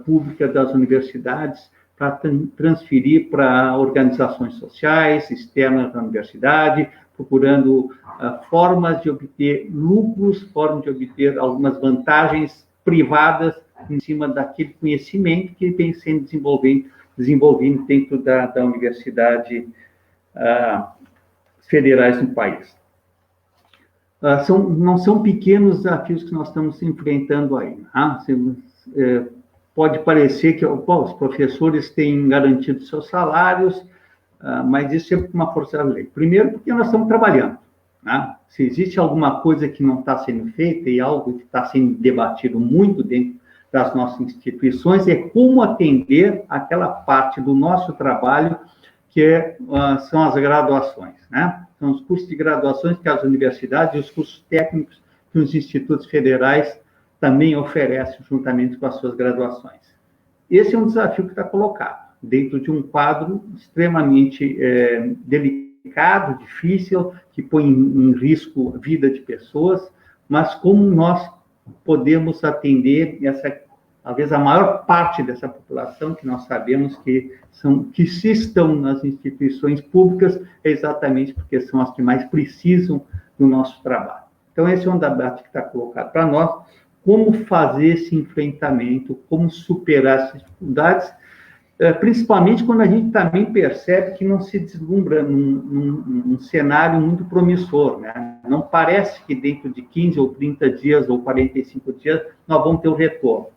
pública das universidades para transferir para organizações sociais, externas da universidade, procurando formas de obter lucros, formas de obter algumas vantagens privadas em cima daquele conhecimento que vem sendo desenvolvido dentro da universidade federais no país. Não são pequenos desafios que nós estamos enfrentando aí. Pode parecer que os professores têm garantido seus salários, mas isso é uma força da lei. Primeiro, porque nós estamos trabalhando. Né? Se existe alguma coisa que não está sendo feita e algo que está sendo debatido muito dentro das nossas instituições, é como atender aquela parte do nosso trabalho que são as graduações. Né? São os cursos de graduações que as universidades e os cursos técnicos que os institutos federais também oferecem juntamente com as suas graduações. Esse é um desafio que está colocado dentro de um quadro extremamente delicado, difícil, que põe em risco a vida de pessoas, mas como nós podemos atender talvez a maior parte dessa população que nós sabemos que se estão nas instituições públicas, é exatamente porque são as que mais precisam do nosso trabalho. Então, esse é um debate que está colocado para nós, como fazer esse enfrentamento, como superar essas dificuldades, principalmente quando a gente também percebe que não se deslumbra num cenário muito promissor. Né? Não parece que dentro de 15 ou 30 dias ou 45 dias nós vamos ter o retorno.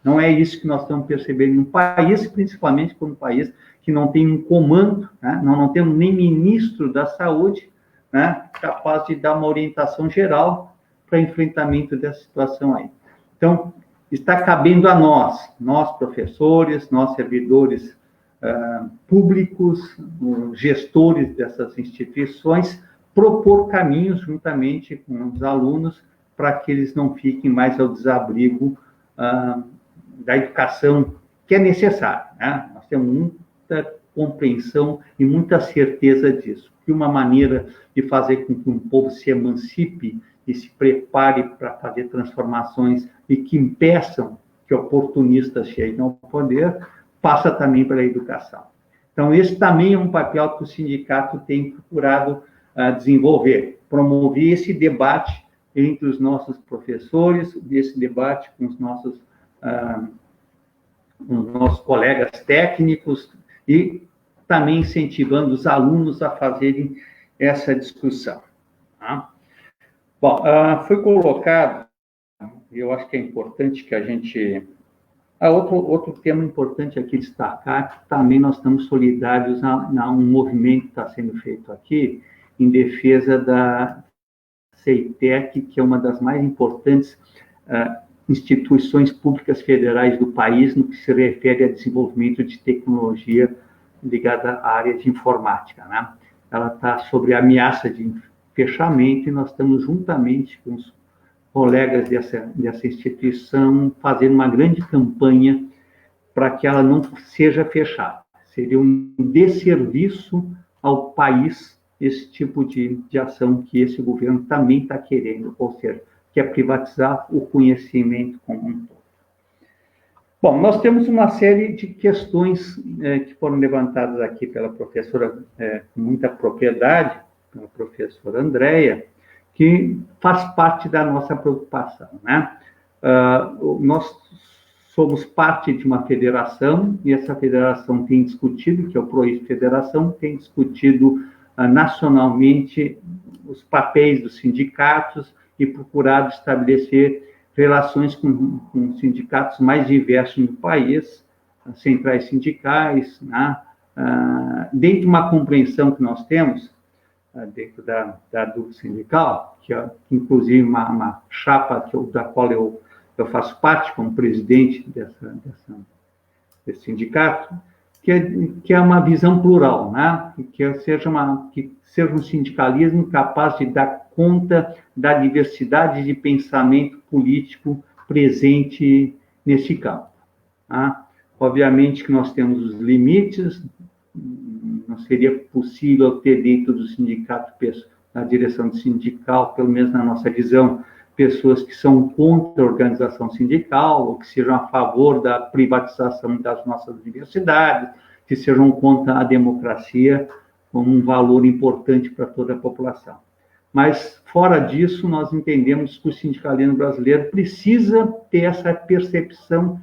Não é isso que nós estamos percebendo num país, principalmente como um país que não tem um comando, né? Nós não temos nem ministro da saúde, né, capaz de dar uma orientação geral para enfrentamento dessa situação aí. Então, está cabendo a nós professores, nós servidores públicos, gestores dessas instituições, propor caminhos juntamente com os alunos para que eles não fiquem mais ao desabrigo da educação que é necessária. Né? Nós temos muita compreensão e muita certeza disso. Que uma maneira de fazer com que um povo se emancipe e se prepare para fazer transformações e que impeçam que oportunistas cheguem ao poder, passa também pela educação. Então, esse também é um papel que o sindicato tem procurado desenvolver, promover esse debate entre os nossos professores, esse debate com os nossos colegas técnicos e também incentivando os alunos a fazerem essa discussão. Tá? Bom, foi colocado, e eu acho que é importante que a gente... outro tema importante aqui destacar, que também nós estamos solidários a um movimento que está sendo feito aqui em defesa da CEITEC, que é uma das mais importantes instituições públicas federais do país no que se refere a desenvolvimento de tecnologia ligada à área de informática. Né? Ela está sob ameaça de fechamento e nós estamos juntamente com os colegas dessa instituição fazerem uma grande campanha para que ela não seja fechada. Seria um desserviço ao país esse tipo de ação que esse governo também está querendo, ou seja, que é privatizar o conhecimento como um todo. Bom, nós temos uma série de questões que foram levantadas aqui pela professora com muita propriedade, pela professora Andréia, que faz parte da nossa preocupação, né? Nós somos parte de uma federação, e essa federação tem discutido, que é o PROIS Federação, tem discutido nacionalmente os papéis dos sindicatos e procurado estabelecer relações com sindicatos mais diversos no país, centrais sindicais, né? Dentro de uma compreensão que nós temos, dentro do sindical, que é inclusive uma chapa da qual eu faço parte como presidente desse sindicato, que é uma visão plural, né? Que seja um sindicalismo capaz de dar conta da diversidade de pensamento político presente nesse campo. Tá? Obviamente que nós temos os limites, não seria possível ter dentro do sindicato, na direção do sindical, pelo menos na nossa visão, pessoas que são contra a organização sindical, ou que sejam a favor da privatização das nossas universidades, que sejam contra a democracia como um valor importante para toda a população. Mas, fora disso, nós entendemos que o sindicalismo brasileiro precisa ter essa percepção,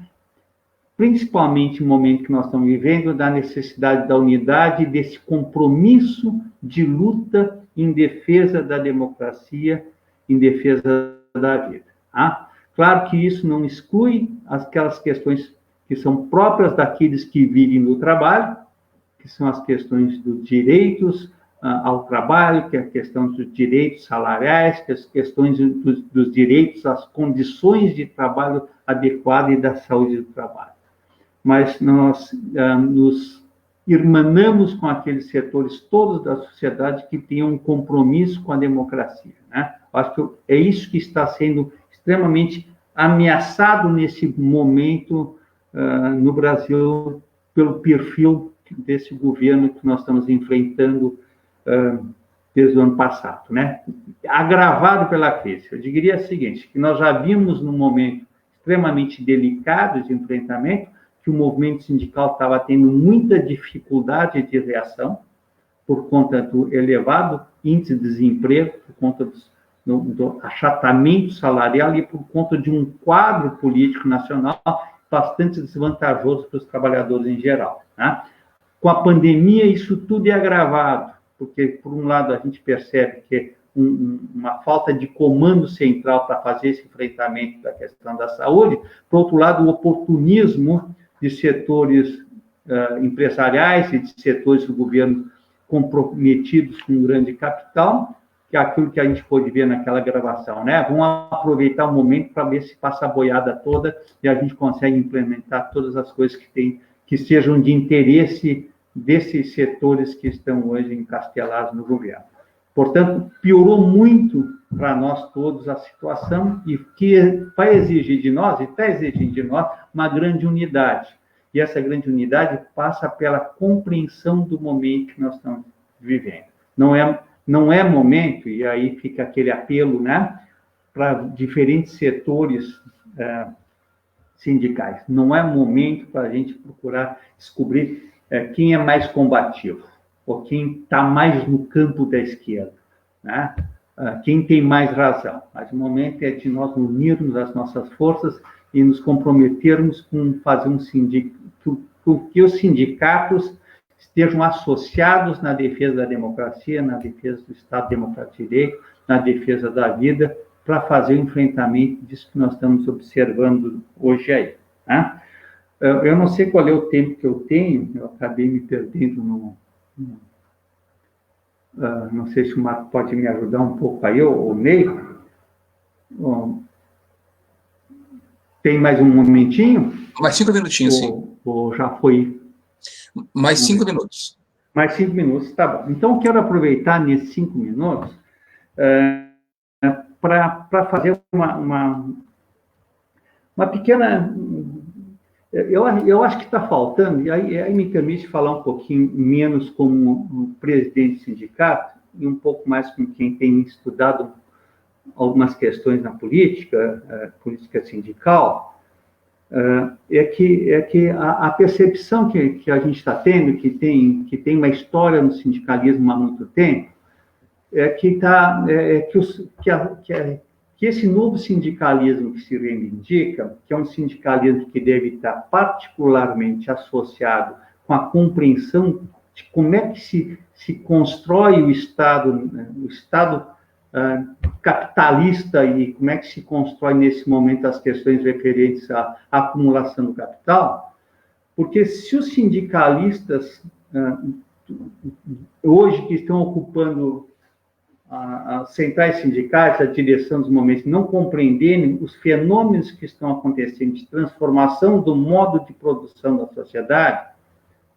principalmente no momento que nós estamos vivendo, da necessidade da unidade, desse compromisso de luta em defesa da democracia, em defesa da vida. Tá? Claro que isso não exclui aquelas questões que são próprias daqueles que vivem no trabalho, que são as questões dos direitos ao trabalho, que é a questão dos direitos salariais, que é as questões dos direitos às condições de trabalho adequadas e da saúde do trabalho. Mas nós nos irmanamos com aqueles setores todos da sociedade que tenham um compromisso com a democracia, né? Acho que é isso que está sendo extremamente ameaçado nesse momento no Brasil pelo perfil desse governo que nós estamos enfrentando desde o ano passado, né? Agravado pela crise. Eu diria o seguinte, que nós já vimos num momento extremamente delicado de enfrentamento, que o movimento sindical estava tendo muita dificuldade de reação por conta do elevado índice de desemprego, por conta do achatamento salarial e por conta de um quadro político nacional bastante desvantajoso para os trabalhadores em geral, né? Com a pandemia, isso tudo é agravado, porque, por um lado, a gente percebe que uma falta de comando central para fazer esse enfrentamento da questão da saúde, por outro lado, o oportunismo de setores empresariais e de setores do governo comprometidos com o grande capital, que é aquilo que a gente pôde ver naquela gravação, né? Vamos aproveitar o momento para ver se passa a boiada toda e a gente consegue implementar todas as coisas que sejam de interesse desses setores que estão hoje encastelados no governo. Portanto, piorou muito para nós todos a situação e que vai exigir de nós, e está exigindo de nós, uma grande unidade. E essa grande unidade passa pela compreensão do momento que nós estamos vivendo. Não é momento, e aí fica aquele apelo, né, para diferentes setores sindicais. Não é momento para a gente procurar descobrir quem é mais combativo, ou quem está mais no campo da esquerda, né? Quem tem mais razão. Mas o momento é de nós unirmos as nossas forças e nos comprometermos com fazer que os sindicatos estejam associados na defesa da democracia, na defesa do Estado Democrático de Direito, na defesa da vida, para fazer o enfrentamento disso que nós estamos observando hoje aí, né? Eu não sei qual é o tempo que eu tenho, eu acabei me perdendo não sei se o Marco pode me ajudar um pouco aí, ou o Ney. Tem mais um momentinho? Mais 5 minutinhos, sim. Ou já foi? Mais 5 minutos. Mais 5 minutos, tá bom. Então, eu quero aproveitar nesses 5 minutos para fazer uma pequena... Eu acho que está faltando, e aí me permite falar um pouquinho menos como um presidente de sindicato e um pouco mais como quem tem estudado algumas questões na política sindical, é que a percepção que a gente está tendo, que tem uma história no sindicalismo há muito tempo, que esse novo sindicalismo que se reivindica, que é um sindicalismo que deve estar particularmente associado com a compreensão de como é que se constrói o Estado capitalista e como é que se constrói nesse momento as questões referentes à acumulação do capital, porque se os sindicalistas hoje que estão ocupando as centrais sindicais, a direção dos momentos, não compreenderem os fenômenos que estão acontecendo de transformação do modo de produção da sociedade,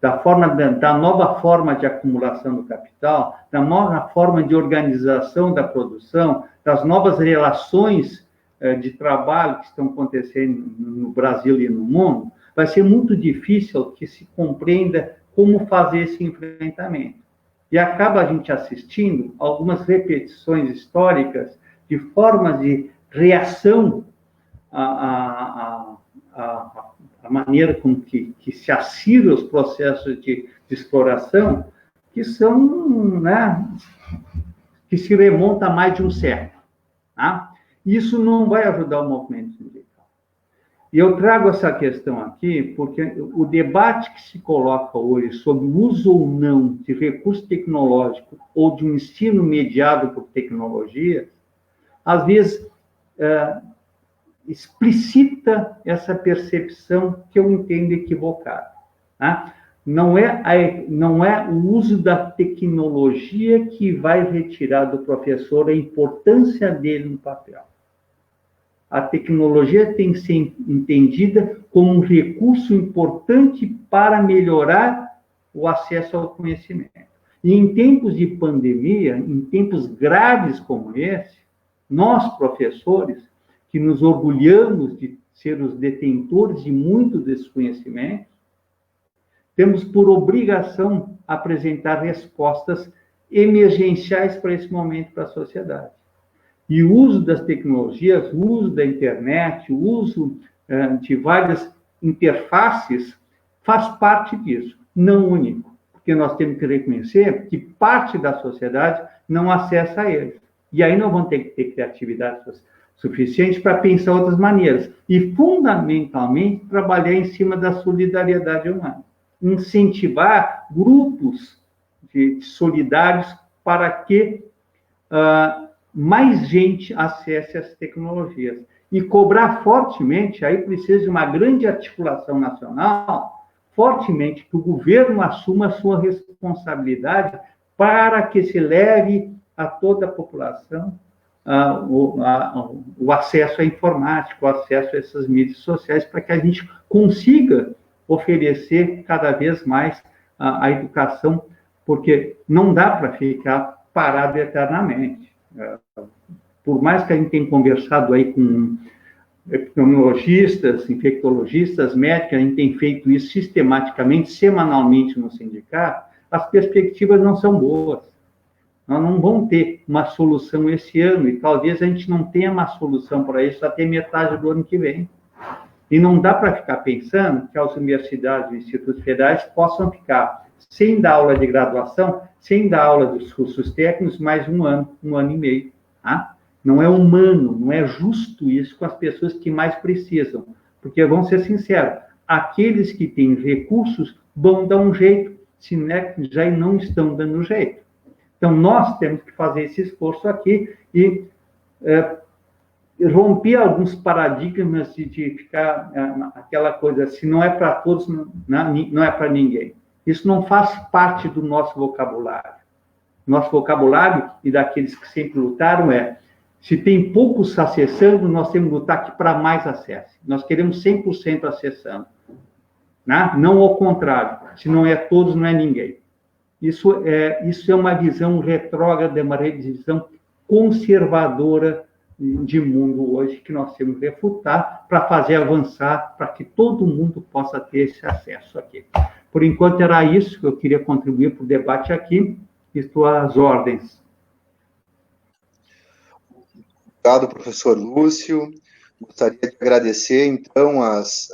da nova forma de acumulação do capital, da nova forma de organização da produção, das novas relações de trabalho que estão acontecendo no Brasil e no mundo, vai ser muito difícil que se compreenda como fazer esse enfrentamento. E acaba a gente assistindo algumas repetições históricas de formas de reação à maneira com que se assira os processos de exploração, que são, né, que se remonta a mais de um século. Tá? Isso não vai ajudar o movimento sindical. E eu trago essa questão aqui porque o debate que se coloca hoje sobre o uso ou não de recurso tecnológico ou de um ensino mediado por tecnologia, às vezes explicita essa percepção que eu entendo equivocada. Tá? Não é o uso da tecnologia que vai retirar do professor a importância dele no papel. A tecnologia tem que ser entendida como um recurso importante para melhorar o acesso ao conhecimento. E em tempos de pandemia, em tempos graves como esse, nós, professores, que nos orgulhamos de ser os detentores de muito desse conhecimento, temos por obrigação apresentar respostas emergenciais para esse momento para a sociedade. E o uso das tecnologias, o uso da internet, o uso de várias interfaces faz parte disso, não único, porque nós temos que reconhecer que parte da sociedade não acessa eles. E aí nós vamos ter que ter criatividade suficiente para pensar outras maneiras. E, fundamentalmente, trabalhar em cima da solidariedade humana. Incentivar grupos de solidários para que mais gente acesse as tecnologias. E cobrar fortemente, aí precisa de uma grande articulação nacional, fortemente que o governo assuma a sua responsabilidade para que se leve a toda a população o acesso à informática, o acesso a essas mídias sociais, para que a gente consiga oferecer cada vez mais a educação, porque não dá para ficar parado eternamente. Por mais que a gente tenha conversado aí com epidemiologistas, infectologistas, médicos, a gente tem feito isso sistematicamente, semanalmente no sindicato, as perspectivas não são boas. Nós não vamos ter uma solução esse ano, e talvez a gente não tenha uma solução para isso até metade do ano que vem. E não dá para ficar pensando que as universidades e institutos federais possam ficar sem dar aula de graduação, sem dar aula dos cursos técnicos, mais um ano e meio. Tá? Não é humano, não é justo isso com as pessoas que mais precisam. Porque, vamos ser sinceros, aqueles que têm recursos vão dar um jeito, se já não estão dando jeito. Então, nós temos que fazer esse esforço aqui e romper alguns paradigmas de ficar aquela coisa, se não é para todos, não é para ninguém. Isso não faz parte do nosso vocabulário. Nosso vocabulário, e daqueles que sempre lutaram, se tem poucos acessando, nós temos que lutar que para mais acesso. Nós queremos 100% acessando. Né? Não ao contrário. Se não é todos, não é ninguém. Isso é uma visão retrógrada, uma visão conservadora de mundo hoje que nós temos que refutar para fazer avançar, para que todo mundo possa ter esse acesso aqui. Por enquanto, era isso que eu queria contribuir para o debate aqui. Estou às ordens. Obrigado, professor Lúcio. Gostaria de agradecer, então, as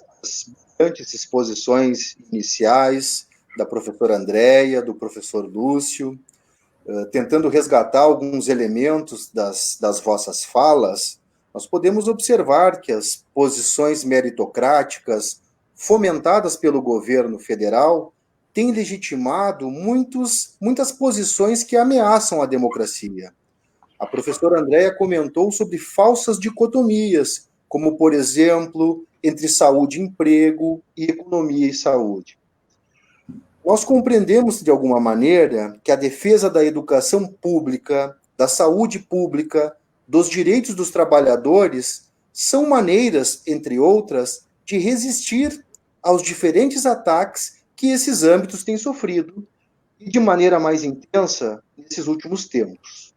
brilhantes exposições iniciais da professora Andréia, do professor Lúcio, tentando resgatar alguns elementos das vossas falas. Nós podemos observar que as posições meritocráticas fomentadas pelo governo federal têm legitimado muitas posições que ameaçam a democracia. A professora Andréia comentou sobre falsas dicotomias, como, por exemplo, entre saúde e emprego e economia e saúde. Nós compreendemos, de alguma maneira, que a defesa da educação pública, da saúde pública, dos direitos dos trabalhadores são maneiras, entre outras, de resistir aos diferentes ataques que esses âmbitos têm sofrido, e de maneira mais intensa nesses últimos tempos.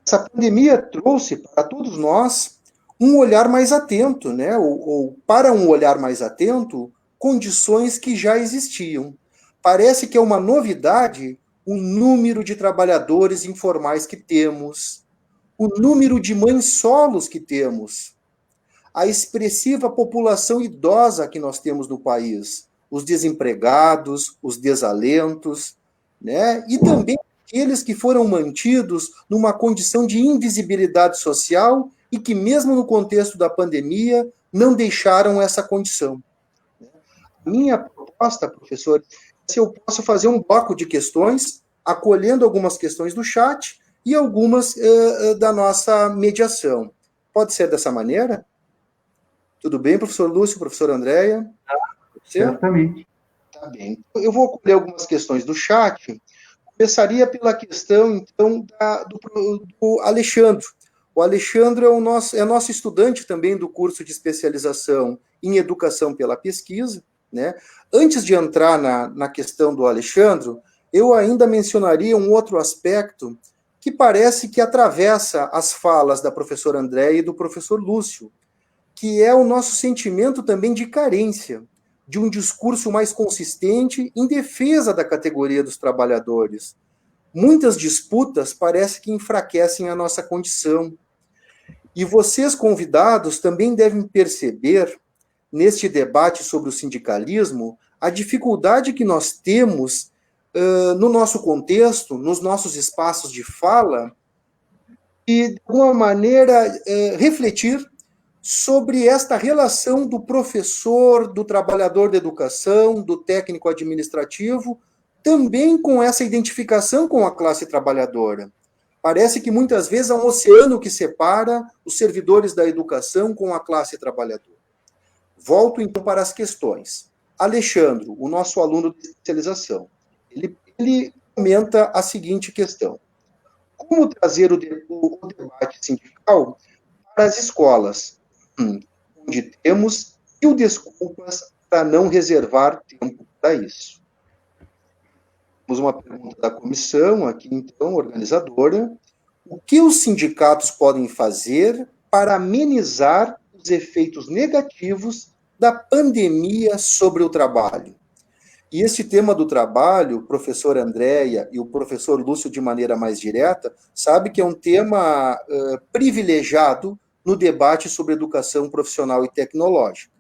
Essa pandemia trouxe para todos nós um olhar mais atento, né? Ou para um olhar mais atento, condições que já existiam. Parece que é uma novidade o número de trabalhadores informais que temos, o número de mães solos que temos, a expressiva população idosa que nós temos no país, os desempregados, os desalentos, né? E também aqueles que foram mantidos numa condição de invisibilidade social e que, mesmo no contexto da pandemia, não deixaram essa condição. A minha proposta, professor, é se eu posso fazer um bloco de questões, acolhendo algumas questões do chat e algumas da nossa mediação. Pode ser dessa maneira? Tudo bem, professor Lúcio, professora Andréia? Certamente. Tá bem. Eu vou acolher algumas questões do chat. Começaria pela questão, então, do Alexandre. O Alexandre é nosso estudante também do curso de especialização em educação pela pesquisa, né? Antes de entrar na questão do Alexandre, eu ainda mencionaria um outro aspecto que parece que atravessa as falas da professora Andréia e do professor Lúcio, que é o nosso sentimento também de carência, de um discurso mais consistente em defesa da categoria dos trabalhadores. Muitas disputas parece que enfraquecem a nossa condição. E vocês, convidados, também devem perceber, neste debate sobre o sindicalismo, a dificuldade que nós temos no nosso contexto, nos nossos espaços de fala, e, de alguma maneira, refletir sobre esta relação do professor, do trabalhador da educação, do técnico administrativo, também com essa identificação com a classe trabalhadora. Parece que muitas vezes há um oceano que separa os servidores da educação com a classe trabalhadora. Volto então para as questões. Alexandre, o nosso aluno de especialização, ele comenta a seguinte questão: como trazer o debate sindical para as escolas, onde temos mil desculpas para não reservar tempo para isso? Temos uma pergunta da comissão, aqui então, organizadora. O que os sindicatos podem fazer para amenizar os efeitos negativos da pandemia sobre o trabalho? E este tema do trabalho, o professor Andréia e o professor Lúcio, de maneira mais direta, sabe que é um tema privilegiado no debate sobre educação profissional e tecnológica.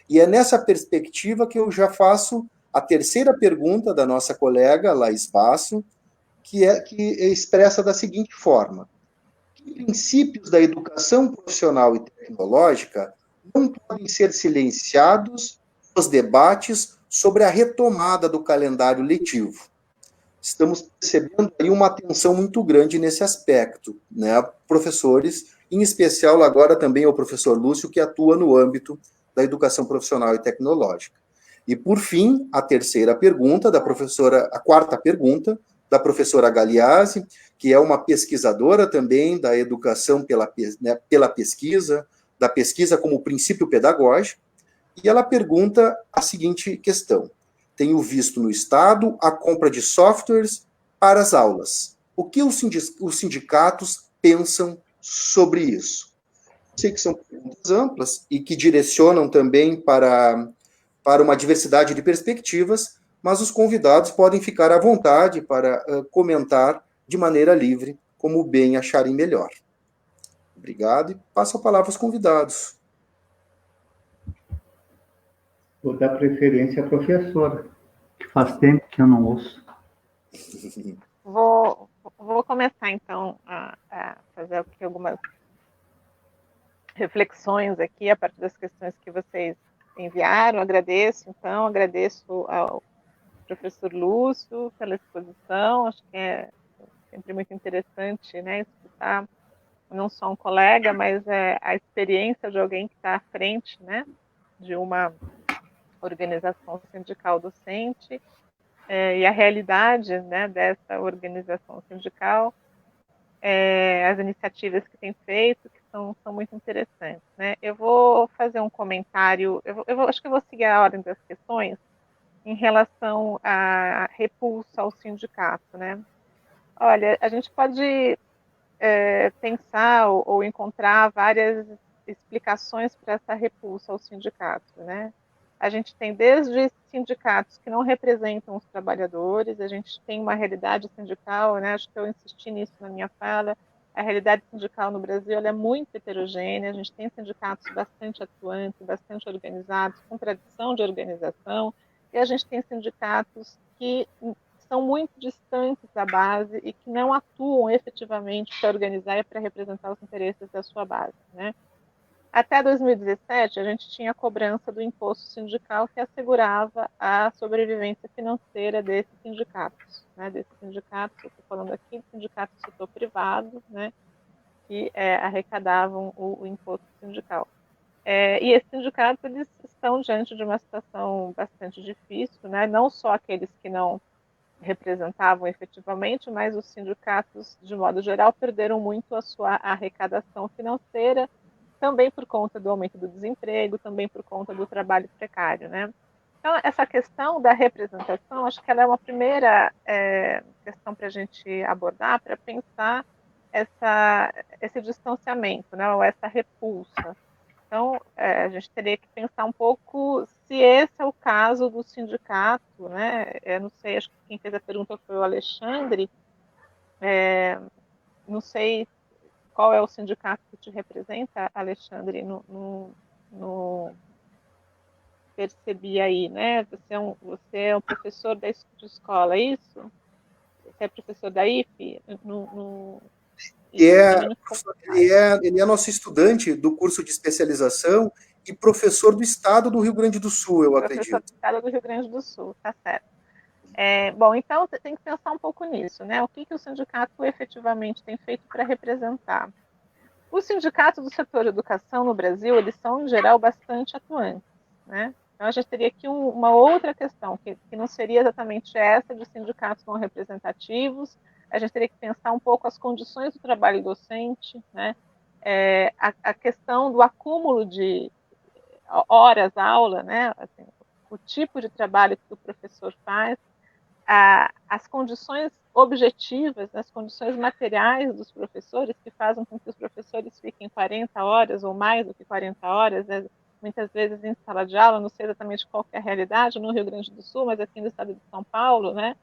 E é nessa perspectiva que eu já faço a terceira pergunta da nossa colega, Laís Basso, que é expressa da seguinte forma: que princípios da educação profissional e tecnológica não podem ser silenciados nos debates sobre a retomada do calendário letivo? Estamos percebendo aí uma atenção muito grande nesse aspecto, né, professores, em especial agora também o professor Lúcio, que atua no âmbito da educação profissional e tecnológica. E, por fim, a quarta pergunta, da professora Galeazzi, que é uma pesquisadora também da educação pela pesquisa, da pesquisa como princípio pedagógico, e ela pergunta a seguinte questão: tenho visto no Estado a compra de softwares para as aulas. O que os sindicatos pensam sobre isso. Sei que são perguntas amplas e que direcionam também para uma diversidade de perspectivas, mas os convidados podem ficar à vontade para comentar de maneira livre, como bem acharem melhor. Obrigado e passo a palavra aos convidados. Vou dar preferência à professora, que faz tempo que eu não ouço. Vou começar, então, a fazer aqui algumas reflexões aqui a partir das questões que vocês enviaram. Agradeço ao professor Lúcio pela exposição. Acho que é sempre muito interessante, né, escutar não só um colega, mas a experiência de alguém que está à frente, né, de uma organização sindical docente, e a realidade, né, dessa organização sindical, as iniciativas que tem feito, que são muito interessantes, né. Eu vou fazer um comentário, acho que eu vou seguir a ordem das questões em relação à repulsa ao sindicato, né. Olha, a gente pode pensar ou encontrar várias explicações para essa repulsa ao sindicato, né? A gente tem desde sindicatos que não representam os trabalhadores, a gente tem uma realidade sindical, né? Acho que eu insisti nisso na minha fala. A realidade sindical no Brasil ela é muito heterogênea, a gente tem sindicatos bastante atuantes, bastante organizados, com tradição de organização, e a gente tem sindicatos que são muito distantes da base e que não atuam efetivamente para organizar e para representar os interesses da sua base, né? Até 2017, a gente tinha a cobrança do imposto sindical que assegurava a sobrevivência financeira desses sindicatos, né? Desses sindicatos, eu estou falando aqui de sindicatos do setor privado, né? Que arrecadavam o imposto sindical. E esses sindicatos, eles estão diante de uma situação bastante difícil, né? Não só aqueles que não representavam efetivamente, mas os sindicatos, de modo geral, perderam muito a sua arrecadação financeira, também por conta do aumento do desemprego, também por conta do trabalho precário, né? Então, essa questão da representação, acho que ela é uma primeira questão para a gente abordar, para pensar esse distanciamento, né, ou essa repulsa. Então, a gente teria que pensar um pouco se esse é o caso do sindicato, né? Eu não sei, acho que quem fez a pergunta foi o Alexandre. Não sei qual é o sindicato que te representa, Alexandre, no percebi aí, né? Você é um professor de escola, é isso? Você é professor da IFE? Ele é nosso estudante do curso de especialização e professor do Estado do Rio Grande do Sul, eu acredito. Professor do Estado do Rio Grande do Sul, tá certo. Bom, então tem que pensar um pouco nisso, né? O que o sindicato efetivamente tem feito para representar? Os sindicatos do setor de educação no Brasil, eles são, em geral, bastante atuantes, né? Então, a gente teria aqui uma outra questão, que não seria exatamente essa de sindicatos não representativos. A gente teria que pensar um pouco as condições do trabalho docente, né? A questão do acúmulo de horas-aula, né? Assim, o tipo de trabalho que o professor faz, as condições objetivas, as condições materiais dos professores, que fazem com que os professores fiquem 40 horas ou mais do que 40 horas, né? Muitas vezes em sala de aula, não sei exatamente qual que é a realidade no Rio Grande do Sul, mas aqui no estado de São Paulo, né?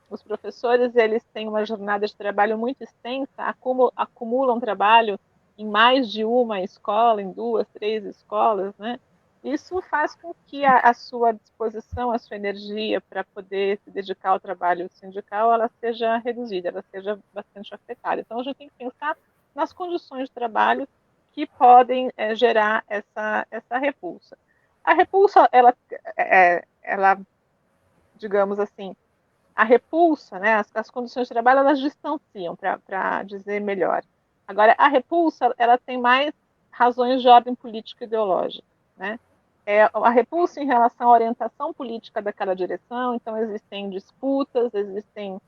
Os professores, eles têm uma jornada de trabalho muito extensa, acumulam trabalho em mais de uma escola, em 2, 3 escolas, né? Isso faz com que a sua disposição, a sua energia para poder se dedicar ao trabalho sindical, ela seja reduzida, ela seja bastante afetada. Então, a gente tem que pensar nas condições de trabalho que podem gerar essa repulsa. A repulsa, ela, digamos assim, a repulsa, né, as condições de trabalho, elas distanciam, para dizer melhor. Agora, a repulsa, ela tem mais razões de ordem política e ideológica, né? A repulsa em relação à orientação política daquela direção, então existem disputas, existem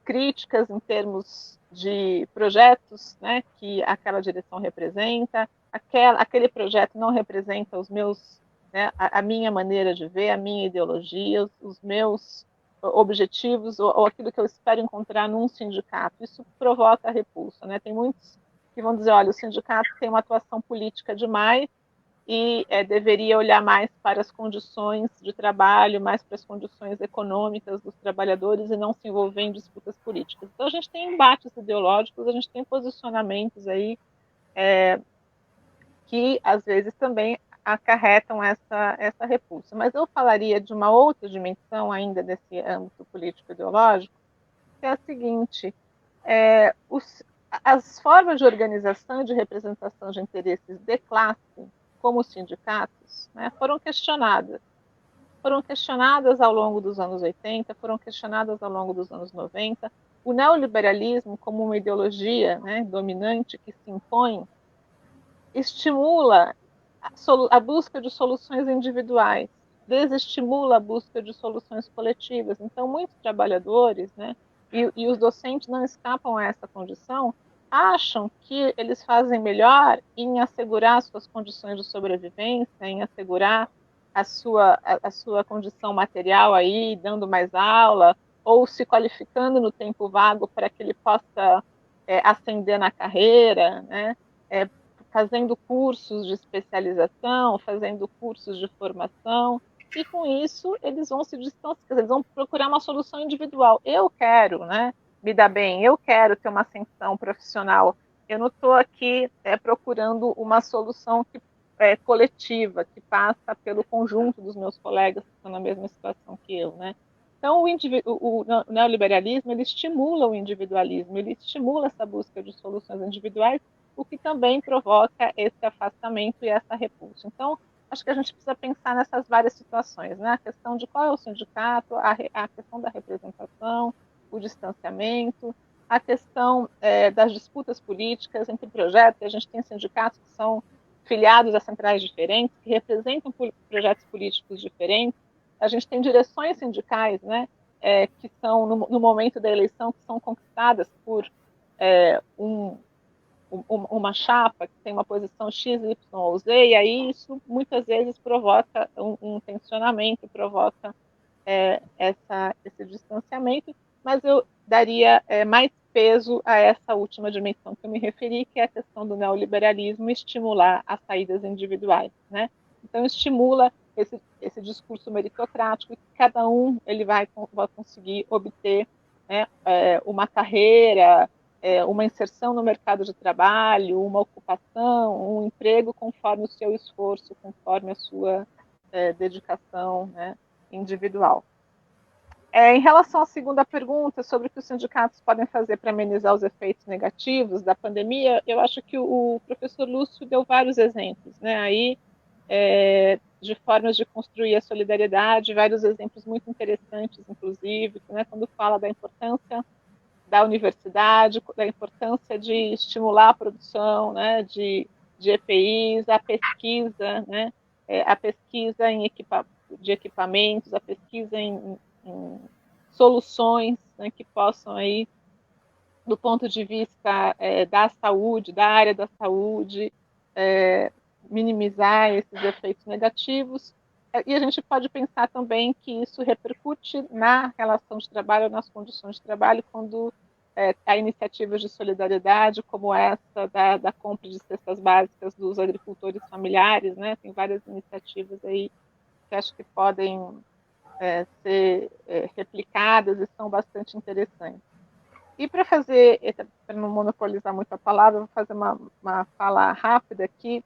críticas em termos de projetos, né, que aquela direção representa, aquele projeto não representa os meus, né, a minha maneira de ver, a minha ideologia, os meus objetivos ou aquilo que eu espero encontrar num sindicato. Isso provoca repulsa, né? Tem muitos que vão dizer, olha, o sindicato tem uma atuação política demais e deveria olhar mais para as condições de trabalho, mais para as condições econômicas dos trabalhadores e não se envolver em disputas políticas. Então, a gente tem embates ideológicos, a gente tem posicionamentos aí que, às vezes, também acarretam essa repulsa. Mas eu falaria de uma outra dimensão ainda desse âmbito político-ideológico, que é a seguinte, as formas de organização e de representação de interesses de classe, como os sindicatos, né, foram questionadas. Foram questionadas ao longo dos anos 80, foram questionadas ao longo dos anos 90. O neoliberalismo, como uma ideologia, né, dominante que se impõe, estimula a busca de soluções individuais, desestimula a busca de soluções coletivas. Então, muitos trabalhadores, né, e os docentes não escapam a essa condição, acham que eles fazem melhor em assegurar suas condições de sobrevivência, em assegurar a sua condição material aí, dando mais aula, ou se qualificando no tempo vago para que ele possa ascender na carreira, né? Fazendo cursos de especialização, fazendo cursos de formação, e com isso eles vão se distanciar, eles vão procurar uma solução individual. Eu quero, né, me dar bem, eu quero ter uma ascensão profissional, eu não estou aqui procurando uma solução coletiva, que passa pelo conjunto dos meus colegas que estão na mesma situação que eu, né? Então, o neoliberalismo, ele estimula o individualismo, ele estimula essa busca de soluções individuais, o que também provoca esse afastamento e essa repulsa. Então, acho que a gente precisa pensar nessas várias situações, né? A questão de qual é o sindicato, a questão da representação, o distanciamento, a questão das disputas políticas entre projetos. A gente tem sindicatos que são filiados a centrais diferentes, que representam projetos políticos diferentes. A gente tem direções sindicais, né, que são, no momento da eleição, que são conquistadas por uma chapa que tem uma posição X, Y ou Z, e aí isso muitas vezes provoca um tensionamento, provoca esse distanciamento, mas eu daria mais peso a essa última dimensão que eu me referi, que é a questão do neoliberalismo estimular as saídas individuais, né? Então, estimula esse discurso meritocrático, que cada um ele vai conseguir obter, né, uma carreira, uma inserção no mercado de trabalho, uma ocupação, um emprego conforme o seu esforço, conforme a sua dedicação, né, individual. Em relação à segunda pergunta, sobre o que os sindicatos podem fazer para amenizar os efeitos negativos da pandemia, eu acho que o professor Lúcio deu vários exemplos, né, aí, de formas de construir a solidariedade, vários exemplos muito interessantes, inclusive, né, quando fala da importância da universidade, da importância de estimular a produção, né, de EPIs, a pesquisa, né, a pesquisa de equipamentos, a pesquisa em soluções, né, que possam aí, do ponto de vista da saúde, da área da saúde, minimizar esses efeitos negativos. E a gente pode pensar também que isso repercute na relação de trabalho, nas condições de trabalho, quando há iniciativas de solidariedade, como essa da compra de cestas básicas dos agricultores familiares, né? Tem várias iniciativas aí que acho que podem ser replicadas e são bastante interessantes. E para não monopolizar muito a palavra, vou fazer uma fala rápida aqui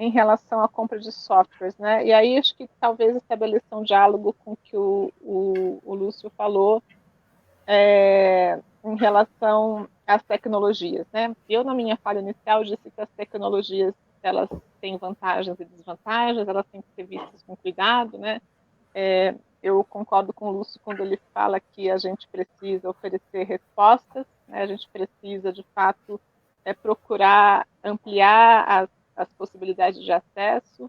em relação à compra de softwares, né? E aí acho que talvez estabelecer um diálogo com o que o Lúcio falou em relação às tecnologias, né? Eu, na minha fala inicial, disse que as tecnologias, elas têm vantagens e desvantagens, elas têm que ser vistas com cuidado, né? Eu concordo com o Lúcio quando ele fala que a gente precisa oferecer respostas, né? A gente precisa, de fato, procurar ampliar as possibilidades de acesso.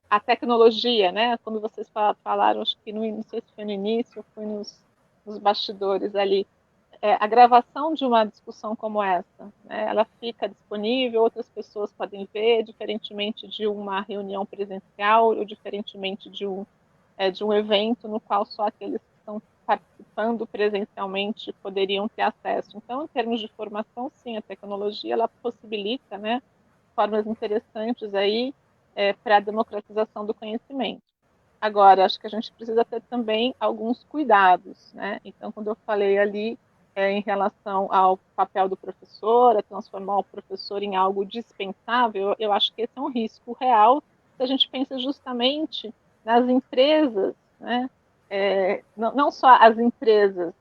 A tecnologia, né? Quando vocês falaram, acho que não sei se foi no início, foi nos bastidores ali, a gravação de uma discussão como essa, né? Ela fica disponível, outras pessoas podem ver, diferentemente de uma reunião presencial ou diferentemente de um evento no qual só aqueles que estão participando participando presencialmente poderiam ter acesso. Então, em termos de formação, sim, a tecnologia ela possibilita, né, formas interessantes aí para a democratização do conhecimento. Agora, acho que a gente precisa ter também alguns cuidados, né? Então, quando eu falei ali em relação ao papel do professor, a transformar o professor em algo dispensável, eu acho que esse é um risco real se a gente pensa justamente nas empresas, né? Não só as empresas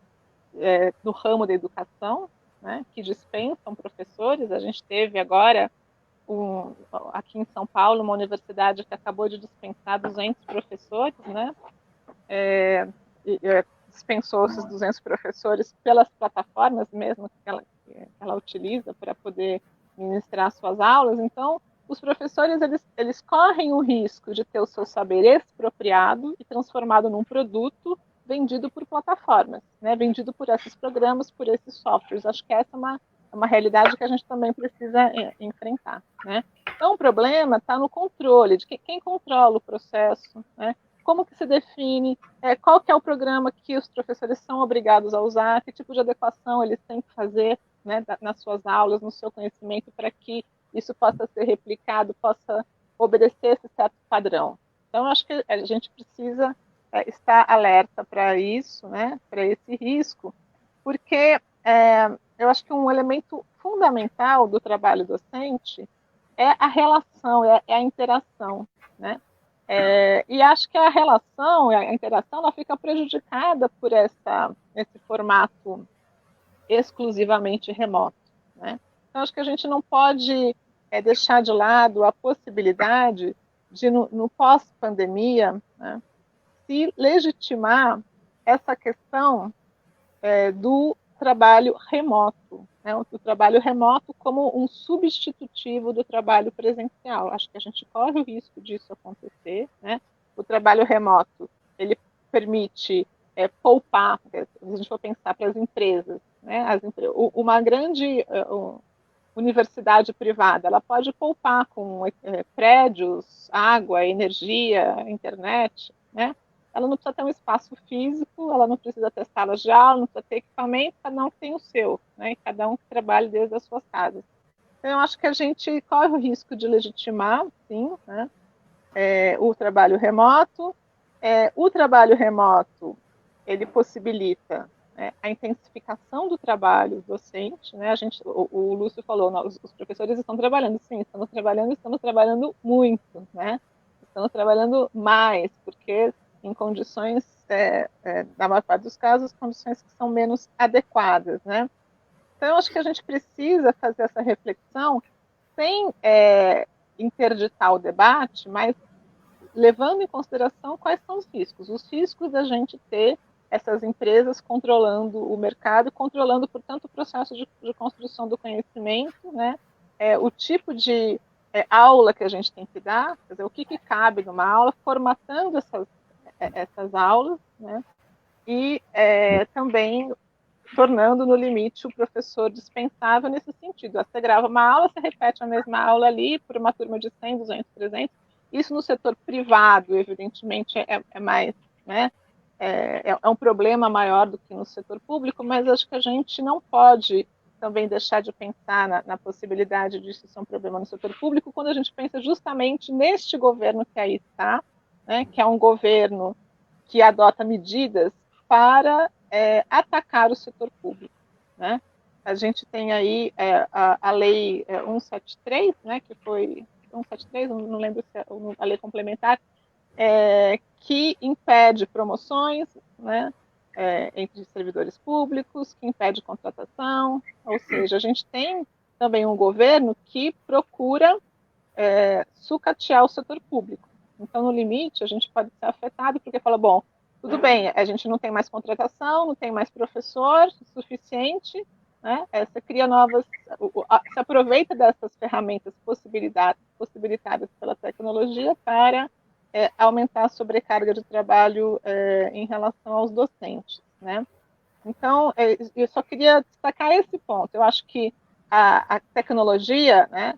no ramo da educação, né, que dispensam professores. A gente teve agora, aqui em São Paulo, uma universidade que acabou de dispensar 200 professores, né, dispensou esses 200 professores pelas plataformas mesmo que ela utiliza para poder ministrar suas aulas. Então, os professores eles correm o risco de ter o seu saber expropriado e transformado num produto vendido por plataformas, né? Vendido por esses programas, por esses softwares. Acho que essa é uma realidade que a gente também precisa enfrentar, né? Então, o problema está no controle, de quem controla o processo, né? Como que se define, qual que é o programa que os professores são obrigados a usar, que tipo de adequação eles têm que fazer, né, nas suas aulas, no seu conhecimento, para que isso possa ser replicado, possa obedecer esse certo padrão. Então, acho que a gente precisa estar alerta para isso, né, para esse risco, porque eu acho que um elemento fundamental do trabalho docente é a relação, é a interação, né? E acho que a relação, a interação, ela fica prejudicada por esse formato exclusivamente remoto, né? Então, acho que a gente não pode deixar de lado a possibilidade de, no pós-pandemia, né, se legitimar essa questão do trabalho remoto, né, do trabalho remoto como um substitutivo do trabalho presencial. Acho que a gente corre o risco disso acontecer, né? O trabalho remoto, ele permite poupar, se a gente for pensar para as empresas, né? Uma grande universidade privada, ela pode poupar com prédios, água, energia, internet, né? Ela não precisa ter um espaço físico, ela não precisa ter salas de aula, não precisa ter equipamento, cada um tem o seu, né? E cada um que trabalha desde as suas casas. Então, eu acho que a gente corre o risco de legitimar, sim, né, o trabalho remoto. O trabalho remoto, ele possibilita a intensificação do trabalho docente, né? O Lúcio falou, os professores estão trabalhando, sim, estamos trabalhando muito, né? Estamos trabalhando mais, porque em condições, na maior parte dos casos, condições que são menos adequadas, né? Então, eu acho que a gente precisa fazer essa reflexão sem interditar o debate, mas levando em consideração quais são os riscos. Os riscos da gente ter essas empresas controlando o mercado, controlando, portanto, o processo de construção do conhecimento, né? O tipo de aula que a gente tem que dar, quer dizer, o que cabe numa aula, formatando essas aulas, né? E também tornando, no limite, o professor dispensável nesse sentido. Você grava uma aula, você repete a mesma aula ali por uma turma de 100, 200, 300. Isso no setor privado, evidentemente, é mais, né? É um problema maior do que no setor público, mas acho que a gente não pode também deixar de pensar na possibilidade disso ser um problema no setor público quando a gente pensa justamente neste governo que aí está, né, que é um governo que adota medidas para atacar o setor público, né? A gente tem aí a lei 173, né, que foi 173, não lembro se é a lei complementar, que impede promoções, né, entre servidores públicos, que impede contratação, ou seja, a gente tem também um governo que procura sucatear o setor público. Então, no limite, a gente pode ser afetado porque fala, bom, tudo bem, a gente não tem mais contratação, não tem mais professor suficiente, né? Você cria se aproveita dessas ferramentas possibilitadas pela tecnologia para aumentar a sobrecarga de trabalho em relação aos docentes, né? Então, eu só queria destacar esse ponto. Eu acho que a tecnologia, né,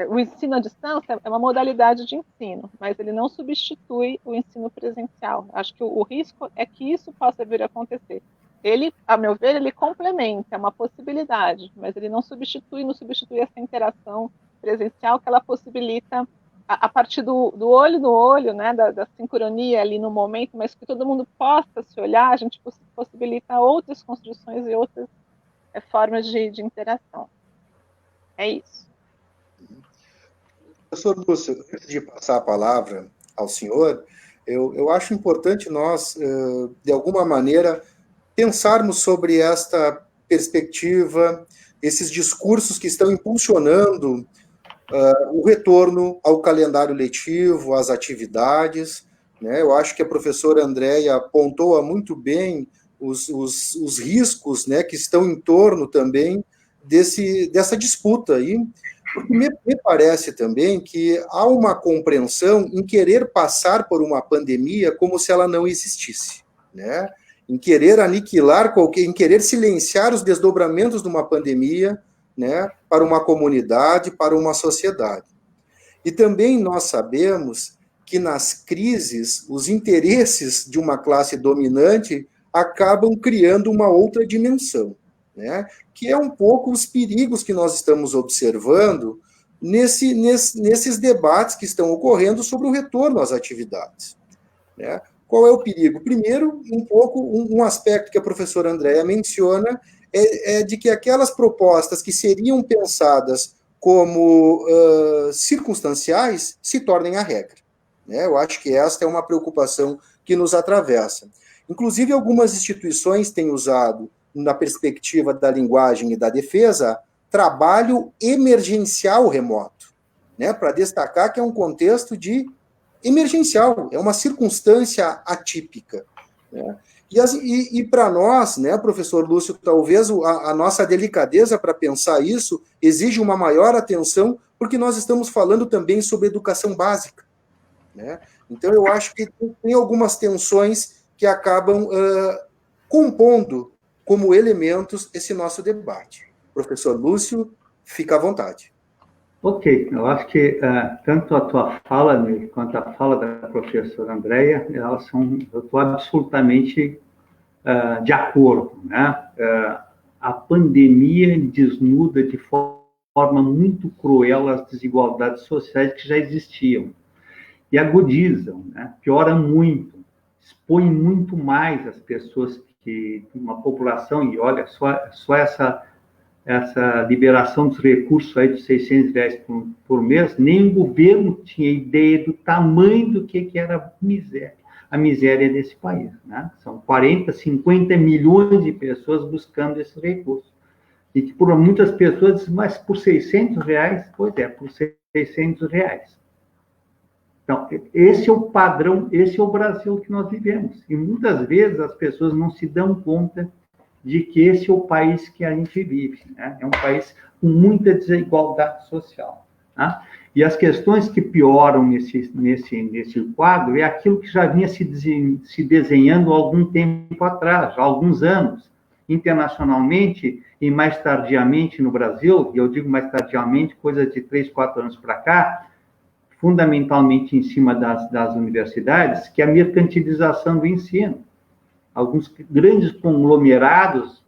o ensino à distância é uma modalidade de ensino, mas ele não substitui o ensino presencial. Acho que o risco é que isso possa vir a acontecer. Ele, a meu ver, ele complementa, é uma possibilidade, mas ele não substitui essa interação presencial que ela possibilita a partir do olho no olho, né, da sincronia ali no momento, mas que todo mundo possa se olhar, a gente possibilita outras construções e outras formas de interação. É isso. Professor Lúcio, antes de passar a palavra ao senhor, eu acho importante nós, de alguma maneira, pensarmos sobre esta perspectiva, esses discursos que estão impulsionando o retorno ao calendário letivo, às atividades, né? Eu acho que a professora Andréia pontua muito bem os riscos, né, que estão em torno também dessa disputa aí, porque me parece também que há uma compreensão em querer passar por uma pandemia como se ela não existisse, né? Em querer aniquilar em querer silenciar os desdobramentos de uma pandemia, né, para uma comunidade, para uma sociedade. E também nós sabemos que nas crises, os interesses de uma classe dominante acabam criando uma outra dimensão, né, que é um pouco os perigos que nós estamos observando nesses debates que estão ocorrendo sobre o retorno às atividades, né? Qual é o perigo? Primeiro, um aspecto que a professora Andréia menciona é de que aquelas propostas que seriam pensadas como circunstanciais se tornem a regra, né? Eu acho que esta é uma preocupação que nos atravessa. Inclusive, algumas instituições têm usado, na perspectiva da linguagem e da defesa, trabalho emergencial remoto, né? Para destacar que é um contexto de emergencial, é uma circunstância atípica, né? E para nós, né, professor Lúcio, talvez a nossa delicadeza para pensar isso exige uma maior atenção, porque nós estamos falando também sobre educação básica, né? Então, eu acho que tem algumas tensões que acabam compondo como elementos esse nosso debate. Professor Lúcio, fica à vontade. Ok, eu acho que tanto a tua fala, Ney, quanto a fala da professora Andréia, eu estou absolutamente de acordo, né? A pandemia desnuda de forma muito cruel as desigualdades sociais que já existiam e agudizam, né? Piora muito, expõe muito mais as pessoas que uma população, e olha, só essa liberação dos recursos aí dos R$600 por mês, nem o governo tinha ideia do tamanho do que era a miséria desse país, né? São 40, 50 milhões de pessoas buscando esse recurso. E que por muitas pessoas dizem, mas por R$600? Pois é, por R$600. Então, esse é o padrão, esse é o Brasil que nós vivemos. E muitas vezes as pessoas não se dão conta de que esse é o país que a gente vive, né? É um país com muita desigualdade social, né? E as questões que pioram nesse quadro é aquilo que já vinha se desenhando há algum tempo atrás, há alguns anos, internacionalmente e mais tardiamente no Brasil, e eu digo mais tardiamente, coisa de 3, 4 anos para cá, fundamentalmente em cima das universidades, que é a mercantilização do ensino. Alguns grandes conglomerados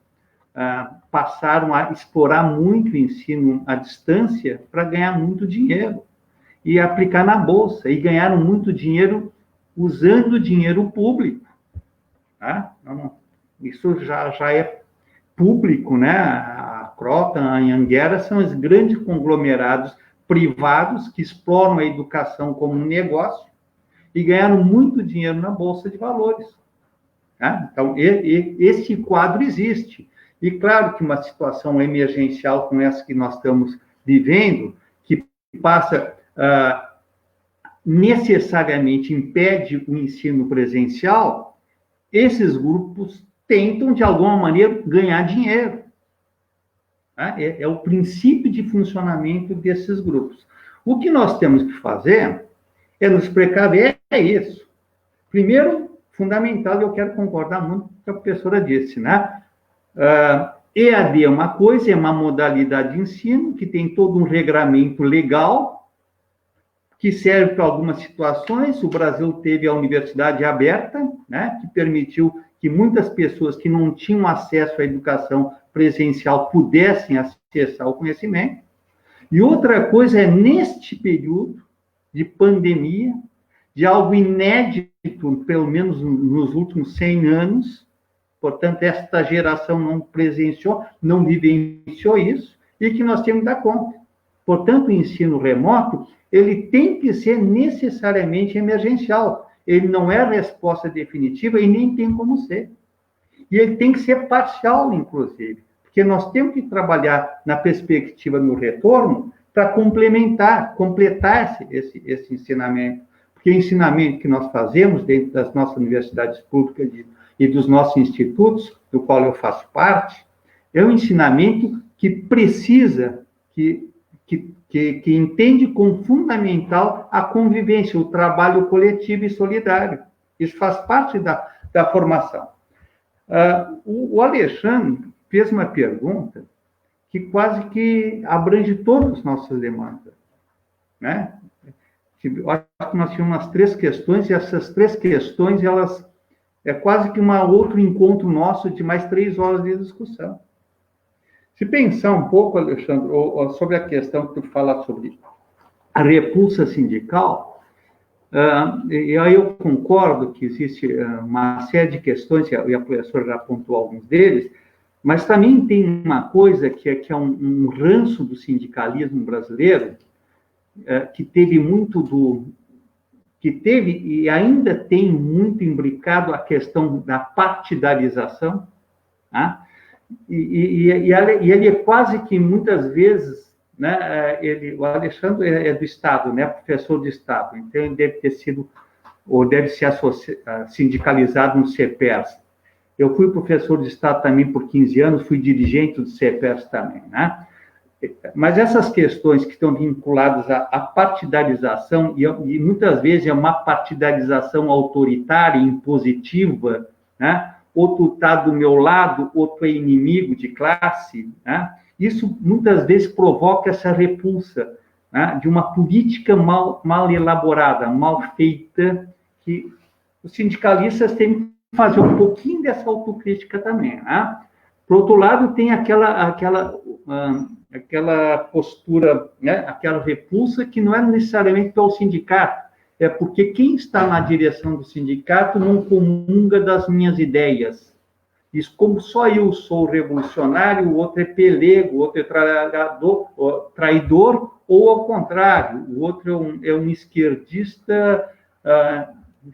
passaram a explorar muito o ensino à distância para ganhar muito dinheiro e aplicar na bolsa, e ganharam muito dinheiro usando dinheiro público. Tá? Isso já é público, né? A Croton, a Anhanguera são os grandes conglomerados privados que exploram a educação como um negócio e ganharam muito dinheiro na bolsa de valores. Tá? Então, esse quadro existe. E claro que uma situação emergencial como essa que nós estamos vivendo, que passa necessariamente impede o ensino presencial, esses grupos tentam, de alguma maneira, ganhar dinheiro. Tá? É o princípio de funcionamento desses grupos. O que nós temos que fazer é nos precaver, é isso. Primeiro, fundamental, e eu quero concordar muito com o que a professora disse, né? EAD é uma coisa, é uma modalidade de ensino que tem todo um regramento legal que serve para algumas situações. O Brasil teve a universidade aberta, né, que permitiu que muitas pessoas que não tinham acesso à educação presencial pudessem acessar o conhecimento. E outra coisa é, neste período de pandemia, de algo inédito, pelo menos nos últimos 100 anos, portanto, esta geração não presenciou, não vivenciou isso, e que nós temos que dar conta. Portanto, o ensino remoto, ele tem que ser necessariamente emergencial. Ele não é a resposta definitiva e nem tem como ser. E ele tem que ser parcial, inclusive, porque nós temos que trabalhar na perspectiva do retorno para completar esse ensinamento. Porque o ensinamento que nós fazemos dentro das nossas universidades públicas e dos nossos institutos, do qual eu faço parte, é um ensinamento que precisa, que entende como fundamental a convivência, o trabalho coletivo e solidário. Isso faz parte da formação. O Alexandre fez uma pergunta que quase que abrange todas as nossas demandas, né? Eu acho que nós tínhamos umas 3 questões, e essas 3 questões, elas é quase que um outro encontro nosso de mais 3 horas de discussão. Se pensar um pouco, Alexandre, sobre a questão que tu fala sobre a repulsa sindical, e aí eu concordo que existe uma série de questões, e a professora já apontou alguns deles, mas também tem uma coisa que é um ranço do sindicalismo brasileiro, que teve e ainda tem muito imbricado a questão da partidarização, tá? E ele é quase que muitas vezes, né, o Alexandre é do Estado, né, professor do Estado, então ele deve ter sido, ou deve ser sindicalizado no CEPERS. Eu fui professor de Estado também por 15 anos, fui dirigente do CEPERS também, né? Mas essas questões que estão vinculadas à partidarização, e muitas vezes é uma partidarização autoritária, impositiva, né? Outro está do meu lado, outro é inimigo de classe, né? Isso muitas vezes provoca essa repulsa, né, de uma política mal elaborada, mal feita, que os sindicalistas têm que fazer um pouquinho dessa autocrítica também, né? Por outro lado, tem aquela postura, né, aquela repulsa que não é necessariamente pelo sindicato, é porque quem está na direção do sindicato não comunga das minhas ideias. Isso, como só eu sou revolucionário, o outro é pelego, o outro é traidor, ou ao contrário, o outro é um esquerdista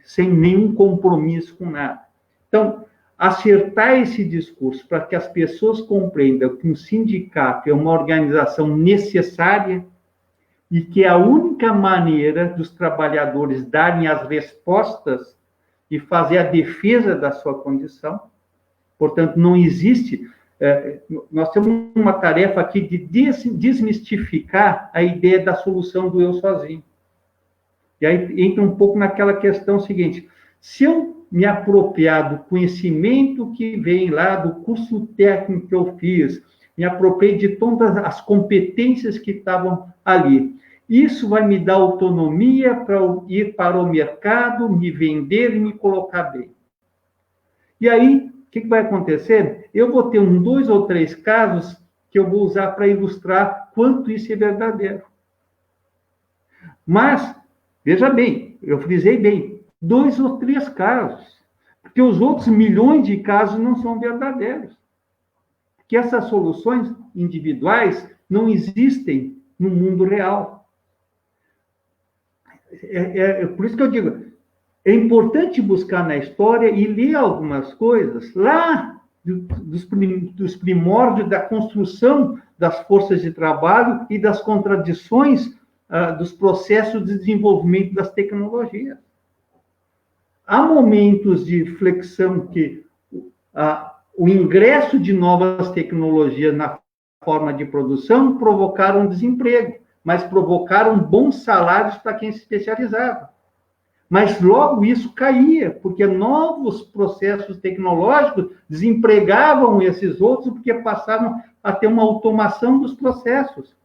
sem nenhum compromisso com nada. Então, acertar esse discurso para que as pessoas compreendam que um sindicato é uma organização necessária e que é a única maneira dos trabalhadores darem as respostas e fazer a defesa da sua condição. Portanto, não existe... nós temos uma tarefa aqui de desmistificar a ideia da solução do eu sozinho. E aí entra um pouco naquela questão seguinte: se eu me apropriar do conhecimento que vem lá do curso técnico que eu fiz, me apropriei de todas as competências que estavam ali, isso vai me dar autonomia para ir para o mercado, me vender e me colocar bem. E aí, o que vai acontecer? Eu vou ter 2 ou 3 casos que eu vou usar para ilustrar quanto isso é verdadeiro. Mas, veja bem, eu frisei bem, 2 ou 3 casos, porque os outros milhões de casos não são verdadeiros. Porque essas soluções individuais não existem no mundo real. Por isso que eu digo, é importante buscar na história e ler algumas coisas lá dos primórdios da construção das forças de trabalho e das contradições dos processos de desenvolvimento das tecnologias. Há momentos de flexão que o ingresso de novas tecnologias na forma de produção provocaram desemprego, mas provocaram bons salários para quem se especializava. mas logo isso caía, porque novos processos tecnológicos desempregavam esses outros, porque passavam a ter uma automação dos processos.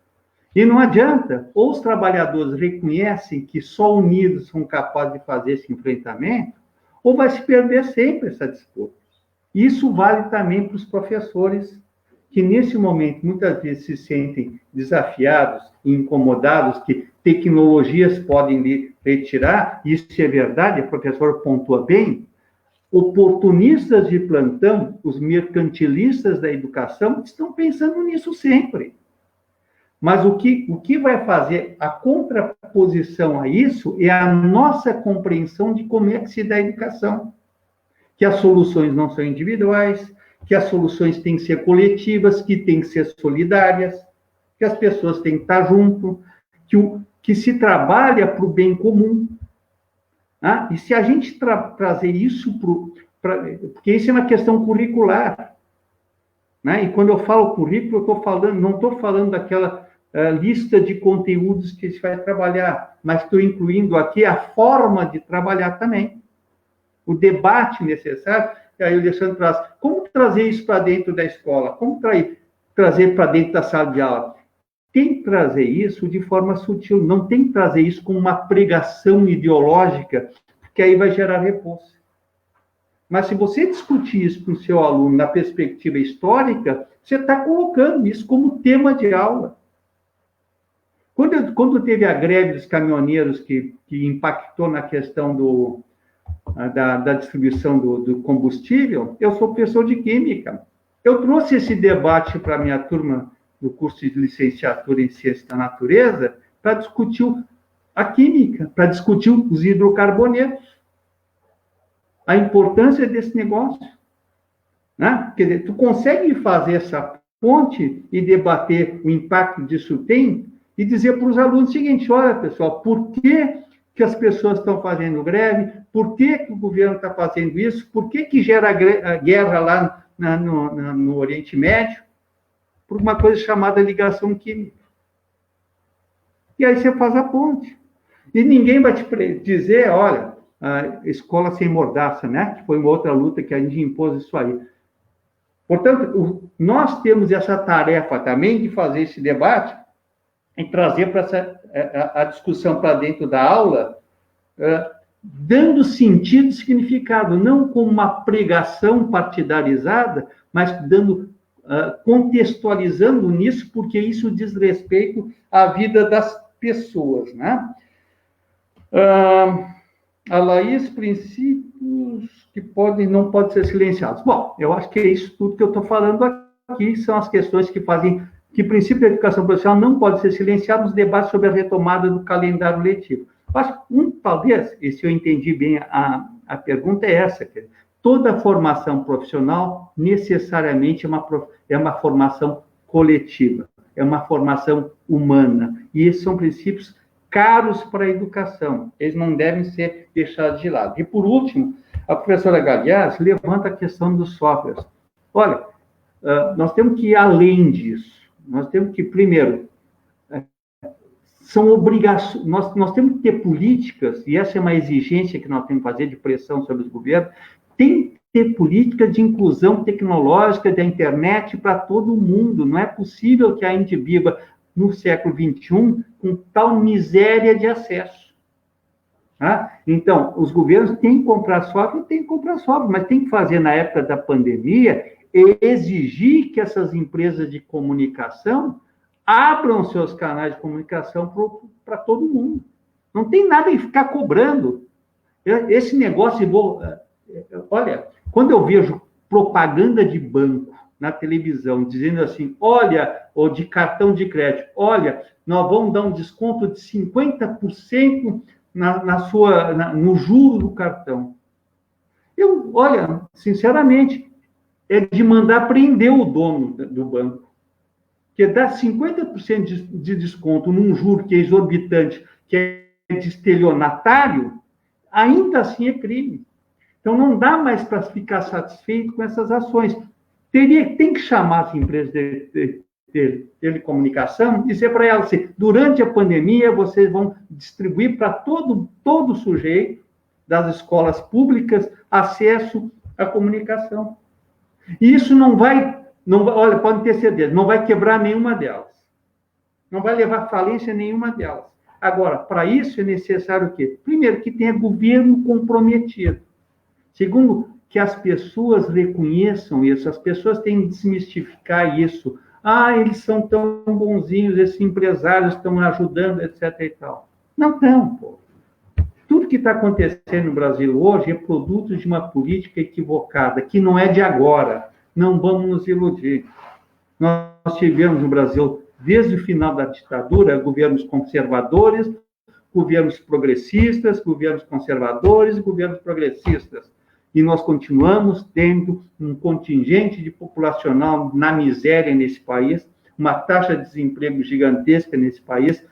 E não adianta, ou os trabalhadores reconhecem que só unidos são capazes de fazer esse enfrentamento, ou vai se perder sempre essa disputa. Isso vale também para os professores, que nesse momento muitas vezes se sentem desafiados e incomodados, que tecnologias podem lhe retirar, isso é verdade, o professor pontua bem, oportunistas de plantão, os mercantilistas da educação, estão pensando nisso sempre. Mas o que vai fazer a contraposição a isso é a nossa compreensão de como é que se dá a educação. Que as soluções não são individuais, que as soluções têm que ser coletivas, que têm que ser solidárias, que as pessoas têm que estar junto, que se trabalha para o bem comum. Né? E se a gente trazer isso porque isso é uma questão curricular. Né? E quando eu falo currículo, não estou falando daquela lista de conteúdos que se vai trabalhar, mas estou incluindo aqui a forma de trabalhar também. O debate necessário. E aí o Alexandre traz, como trazer isso para dentro da escola? Como trazer para dentro da sala de aula? Tem que trazer isso de forma sutil, não tem que trazer isso com uma pregação ideológica, porque aí vai gerar repulsa. Mas se você discutir isso com o seu aluno na perspectiva histórica, você está colocando isso como tema de aula. Quando teve a greve dos caminhoneiros que impactou na questão da distribuição do combustível, eu sou professor de Química. Eu trouxe esse debate para a minha turma do curso de licenciatura em Ciência da Natureza para discutir a química, para discutir os hidrocarbonetos. A importância desse negócio. Né? Quer dizer, tu consegue fazer essa ponte e debater o impacto disso tem e dizer para os alunos o seguinte, olha, pessoal, por que as pessoas estão fazendo greve? Por que o governo está fazendo isso? Por que gera a guerra lá no Oriente Médio? Por uma coisa chamada ligação química. E aí você faz a ponte. E ninguém vai te dizer, olha, a escola sem mordaça, né? Que foi uma outra luta que a gente impôs isso aí. Portanto, nós temos essa tarefa também de fazer esse debate e trazer para a discussão para dentro da aula, dando sentido e significado, não como uma pregação partidarizada, mas contextualizando nisso, porque isso diz respeito à vida das pessoas, né? A Laís, princípios que não podem ser silenciados. Bom, eu acho que é isso tudo que eu estou falando aqui, são as questões que fazem que o princípio da educação profissional não pode ser silenciado nos debates sobre a retomada do calendário letivo. Acho que, talvez, e se eu entendi bem a pergunta é essa, que toda formação profissional necessariamente é uma formação coletiva, é uma formação humana, e esses são princípios caros para a educação, eles não devem ser deixados de lado. E, por último, a professora Galiás levanta a questão dos softwares. Olha, nós temos que ir além disso. Nós temos que, primeiro, são obrigações, nós temos que ter políticas, e essa é uma exigência que nós temos que fazer de pressão sobre os governos, tem que ter políticas de inclusão tecnológica da internet para todo mundo. Não é possível que a gente viva no século XXI com tal miséria de acesso. Tá? Então, os governos têm que comprar software, mas tem que fazer, na época da pandemia, exigir que essas empresas de comunicação abram seus canais de comunicação para todo mundo. Não tem nada em ficar cobrando. Esse negócio... Olha, quando eu vejo propaganda de banco na televisão, dizendo assim, olha, ou de cartão de crédito, olha, nós vamos dar um desconto de 50% no juro do cartão. Olha, sinceramente, é de mandar prender o dono do banco. Porque dar 50% de desconto num juro que é exorbitante, que é de estelionatário, ainda assim é crime. Então, não dá mais para ficar satisfeito com essas ações. Tem que chamar as empresas de telecomunicação e dizer para elas assim, durante a pandemia, vocês vão distribuir para todo sujeito das escolas públicas acesso à comunicação. E isso não vai, olha, podem ter certeza, não vai quebrar nenhuma delas. Não vai levar à falência nenhuma delas. Agora, para isso é necessário o quê? Primeiro, que tenha governo comprometido. Segundo, que as pessoas reconheçam isso, as pessoas têm que desmistificar isso. Ah, eles são tão bonzinhos, esses empresários estão ajudando, etc. e tal. Não estão, pô. Tudo que está acontecendo no Brasil hoje é produto de uma política equivocada, que não é de agora. Não vamos nos iludir. Nós tivemos no Brasil, desde o final da ditadura, governos conservadores, governos progressistas, governos conservadores, governos progressistas. E nós continuamos tendo um contingente de populacional na miséria nesse país, uma taxa de desemprego gigantesca nesse país,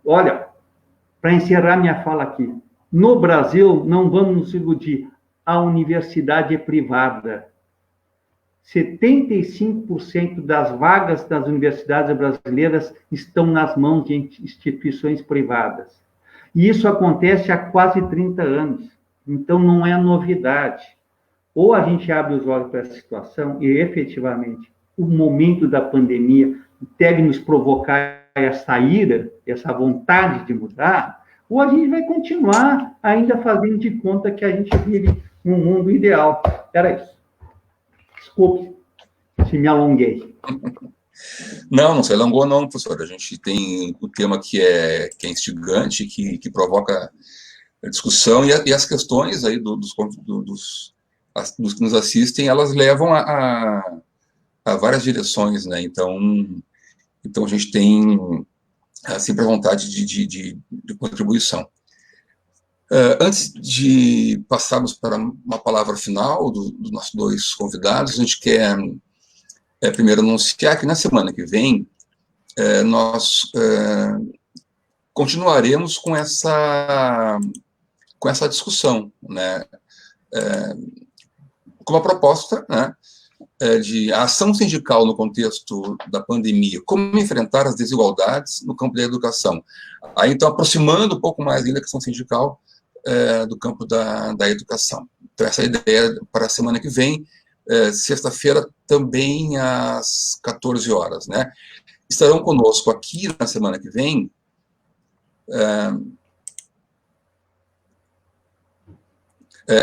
Olha, para encerrar minha fala aqui, no Brasil, não vamos nos iludir, a universidade é privada. 75% das vagas das universidades brasileiras estão nas mãos de instituições privadas. E isso acontece há quase 30 anos. Então, não é novidade. Ou a gente abre os olhos para essa situação e, efetivamente, o momento da pandemia deve nos provocar essa ira, essa vontade de mudar, ou a gente vai continuar ainda fazendo de conta que a gente vive num mundo ideal. Era isso. Desculpe se me alonguei. Não se alongou não, professor. A gente tem o tema que é instigante, que provoca discussão, e as questões aí dos que nos assistem, elas levam a várias direções, né? Então a gente tem sempre a vontade de contribuição. Antes de passarmos para uma palavra final dos nossos dois convidados, a gente quer primeiro anunciar que na semana que vem nós continuaremos com essa discussão, né? Com uma proposta, né, de ação sindical no contexto da pandemia, como enfrentar as desigualdades no campo da educação. Aí, então, aproximando um pouco mais ainda a questão sindical do campo da educação. Então, essa é a ideia para a semana que vem, sexta-feira, também às 14 horas, né? Estarão conosco aqui na semana que vem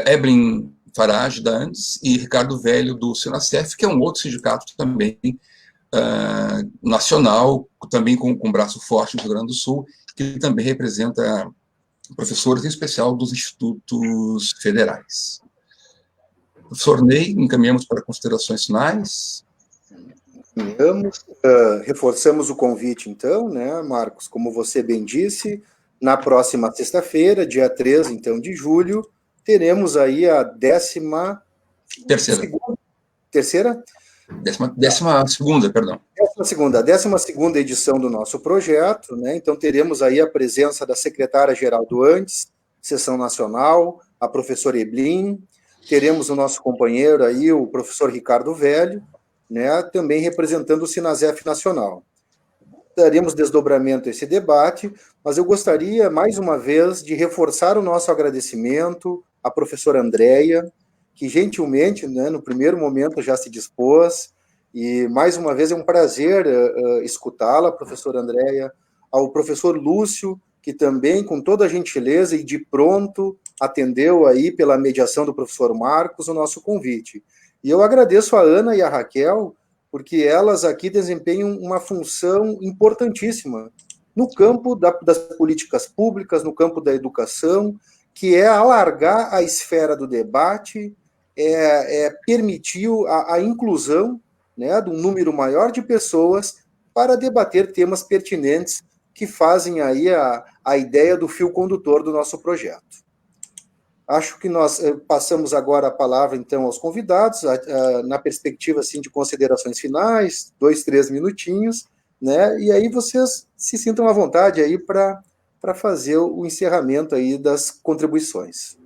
Evelyn Farage, da ANDES, e Ricardo Velho, do Senacef, que é um outro sindicato também nacional, também com braço forte no Rio Grande do Sul, que também representa professores, em especial dos institutos federais. Professor Ney, encaminhamos para considerações finais. Reforçamos o convite, então, né, Marcos? Como você bem disse, na próxima sexta-feira, dia 13, então, de julho, teremos aí a 12ª edição do nosso projeto, né? Então, teremos aí a presença da secretária-geral do ANDES, Seção Nacional, a professora Evelyn, teremos o nosso companheiro aí, o professor Ricardo Velho, né, também representando o Sinasef Nacional. Daremos desdobramento a esse debate, mas eu gostaria, mais uma vez, de reforçar o nosso agradecimento à professora Andréia, que gentilmente, né, no primeiro momento, já se dispôs, e mais uma vez é um prazer escutá-la, professora Andréia, ao professor Lúcio, que também, com toda a gentileza e de pronto, atendeu aí, pela mediação do professor Marcos, o nosso convite. E eu agradeço a Ana e a Raquel, porque elas aqui desempenham uma função importantíssima no campo das políticas públicas, no campo da educação, que é alargar a esfera do debate, permitir a inclusão, né, de um número maior de pessoas para debater temas pertinentes que fazem aí a ideia do fio condutor do nosso projeto. Acho que nós passamos agora a palavra, então, aos convidados, na perspectiva, assim, de considerações finais, 2, 3 minutinhos, né, e aí vocês se sintam à vontade aí para fazer o encerramento aí das contribuições.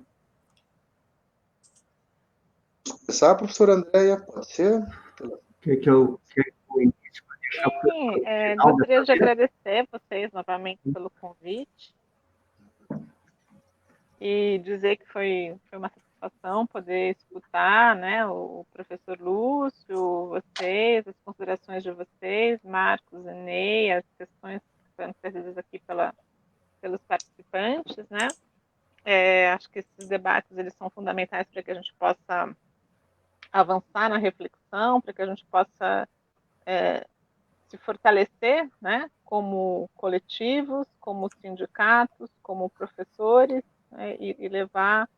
Começar, professora Andréia, pode ser? Gostaria de agradecer vocês novamente pelo convite. e dizer que foi uma satisfação poder escutar, né, o professor Lúcio, vocês, as considerações de vocês, Marcos e Ney, as questões que foram trazidas aqui pelos participantes, né? Acho que esses debates eles são fundamentais para que a gente possa avançar na reflexão, para que a gente possa se fortalecer, né, como coletivos, como sindicatos, como professores, né, e levar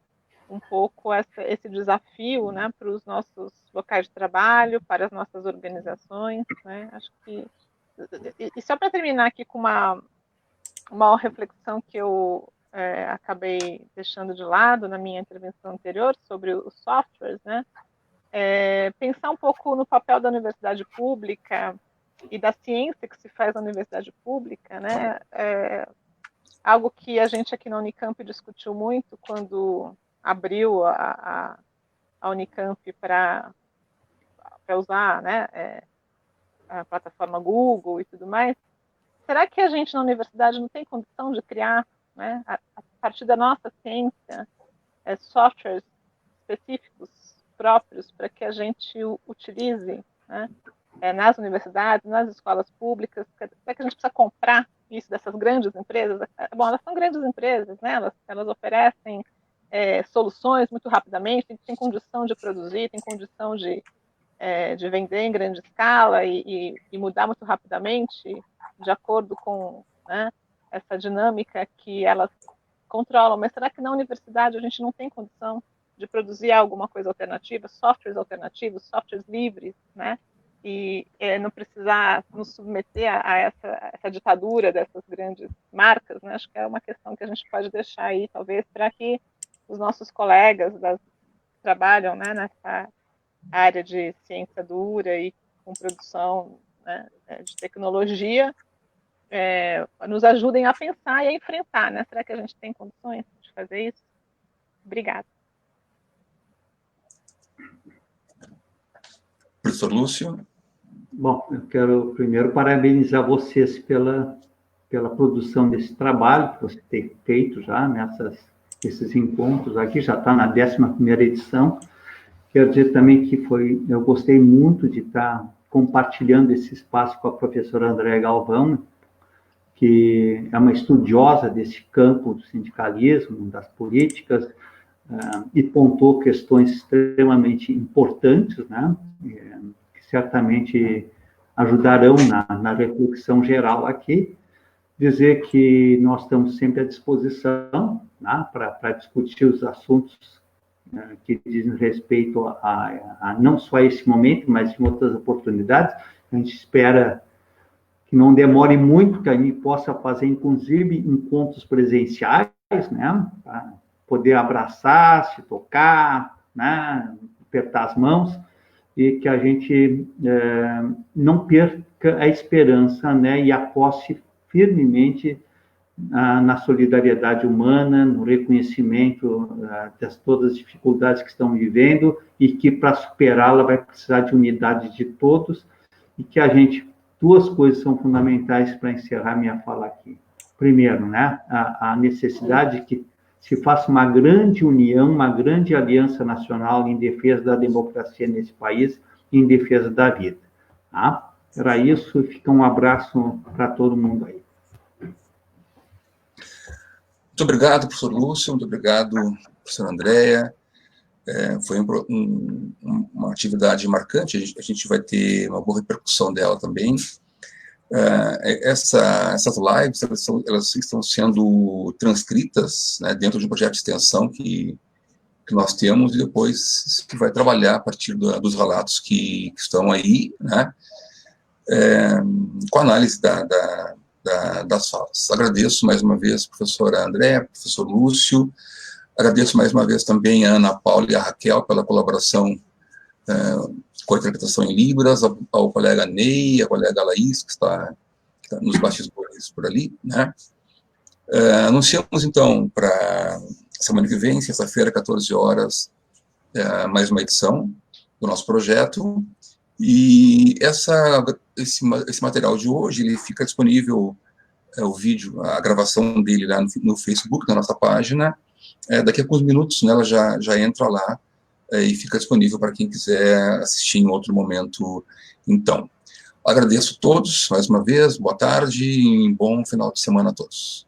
um pouco esse desafio, né, para os nossos locais de trabalho, para as nossas organizações, né? Acho que e só para terminar aqui com uma reflexão que eu acabei deixando de lado na minha intervenção anterior sobre os softwares, né? Pensar um pouco no papel da universidade pública e da ciência que se faz na universidade pública, né? Algo que a gente aqui na Unicamp discutiu muito quando abriu a Unicamp para usar, né, a plataforma Google e tudo mais. Será que a gente na universidade não tem condição de criar, né, a partir da nossa ciência, softwares específicos próprios para que a gente utilize, né, nas universidades, nas escolas públicas? Será que a gente precisa comprar isso dessas grandes empresas? Bom, elas são grandes empresas, né? Elas oferecem soluções muito rapidamente, tem condição de produzir, tem condição de vender em grande escala e mudar muito rapidamente de acordo com, né, essa dinâmica que elas controlam. Mas será que na universidade a gente não tem condição de produzir alguma coisa alternativa, softwares alternativos, softwares livres, né? E não precisar nos submeter a essa ditadura dessas grandes marcas, né? Acho que é uma questão que a gente pode deixar aí, talvez, para que os nossos colegas que trabalham, né, nessa área de ciência dura e com produção, né, de tecnologia, nos ajudem a pensar e a enfrentar, né? Será que a gente tem condições de fazer isso? Obrigada. Professor Lúcio. Bom, eu quero primeiro parabenizar vocês pela produção desse trabalho que você tem feito já esses encontros aqui, já está na 11ª edição. Quero dizer também que eu gostei muito de estar compartilhando esse espaço com a professora Andréa Galvão, que é uma estudiosa desse campo do sindicalismo, das políticas, e pontuou questões extremamente importantes, né, que certamente ajudarão na reflexão geral aqui. Dizer que nós estamos sempre à disposição, né, para discutir os assuntos que dizem respeito a não só esse momento, mas em outras oportunidades. A gente espera que não demore muito, que a gente possa fazer, inclusive, encontros presenciais, né, para poder abraçar, se tocar, né, apertar as mãos, e que a gente não perca a esperança, né, e aposte firmemente na solidariedade humana, no reconhecimento das todas as dificuldades que estão vivendo, e que para superá-la vai precisar de unidade de todos, e que a gente, duas coisas são fundamentais para encerrar minha fala aqui. Primeiro, né, a necessidade de que se faça uma grande união, uma grande aliança nacional em defesa da democracia nesse país, em defesa da vida. Tá? Era isso, fica um abraço para todo mundo aí. Muito obrigado, professor Lúcio, muito obrigado, professora Andréa. Foi uma atividade marcante, a gente vai ter uma boa repercussão dela também. Essas lives, elas estão sendo transcritas, né, dentro de um projeto de extensão que nós temos, e depois se vai trabalhar a partir dos relatos que estão aí, né, com a análise das falas. Agradeço mais uma vez a professora Andréa, professor Lúcio, agradeço mais uma vez também a Ana Paula e a Raquel pela colaboração com a interpretação em Libras, ao colega Ney, a colega Laís, que está nos bastidores por ali, né. Anunciamos, então, para semana que vem, sexta-feira, 14 horas, mais uma edição do nosso projeto, e esse material de hoje, ele fica disponível, o vídeo, a gravação dele lá no Facebook, na nossa página, daqui a alguns minutos, né, ela já entra lá e fica disponível para quem quiser assistir em outro momento. Então, agradeço a todos, mais uma vez, boa tarde e um bom final de semana a todos.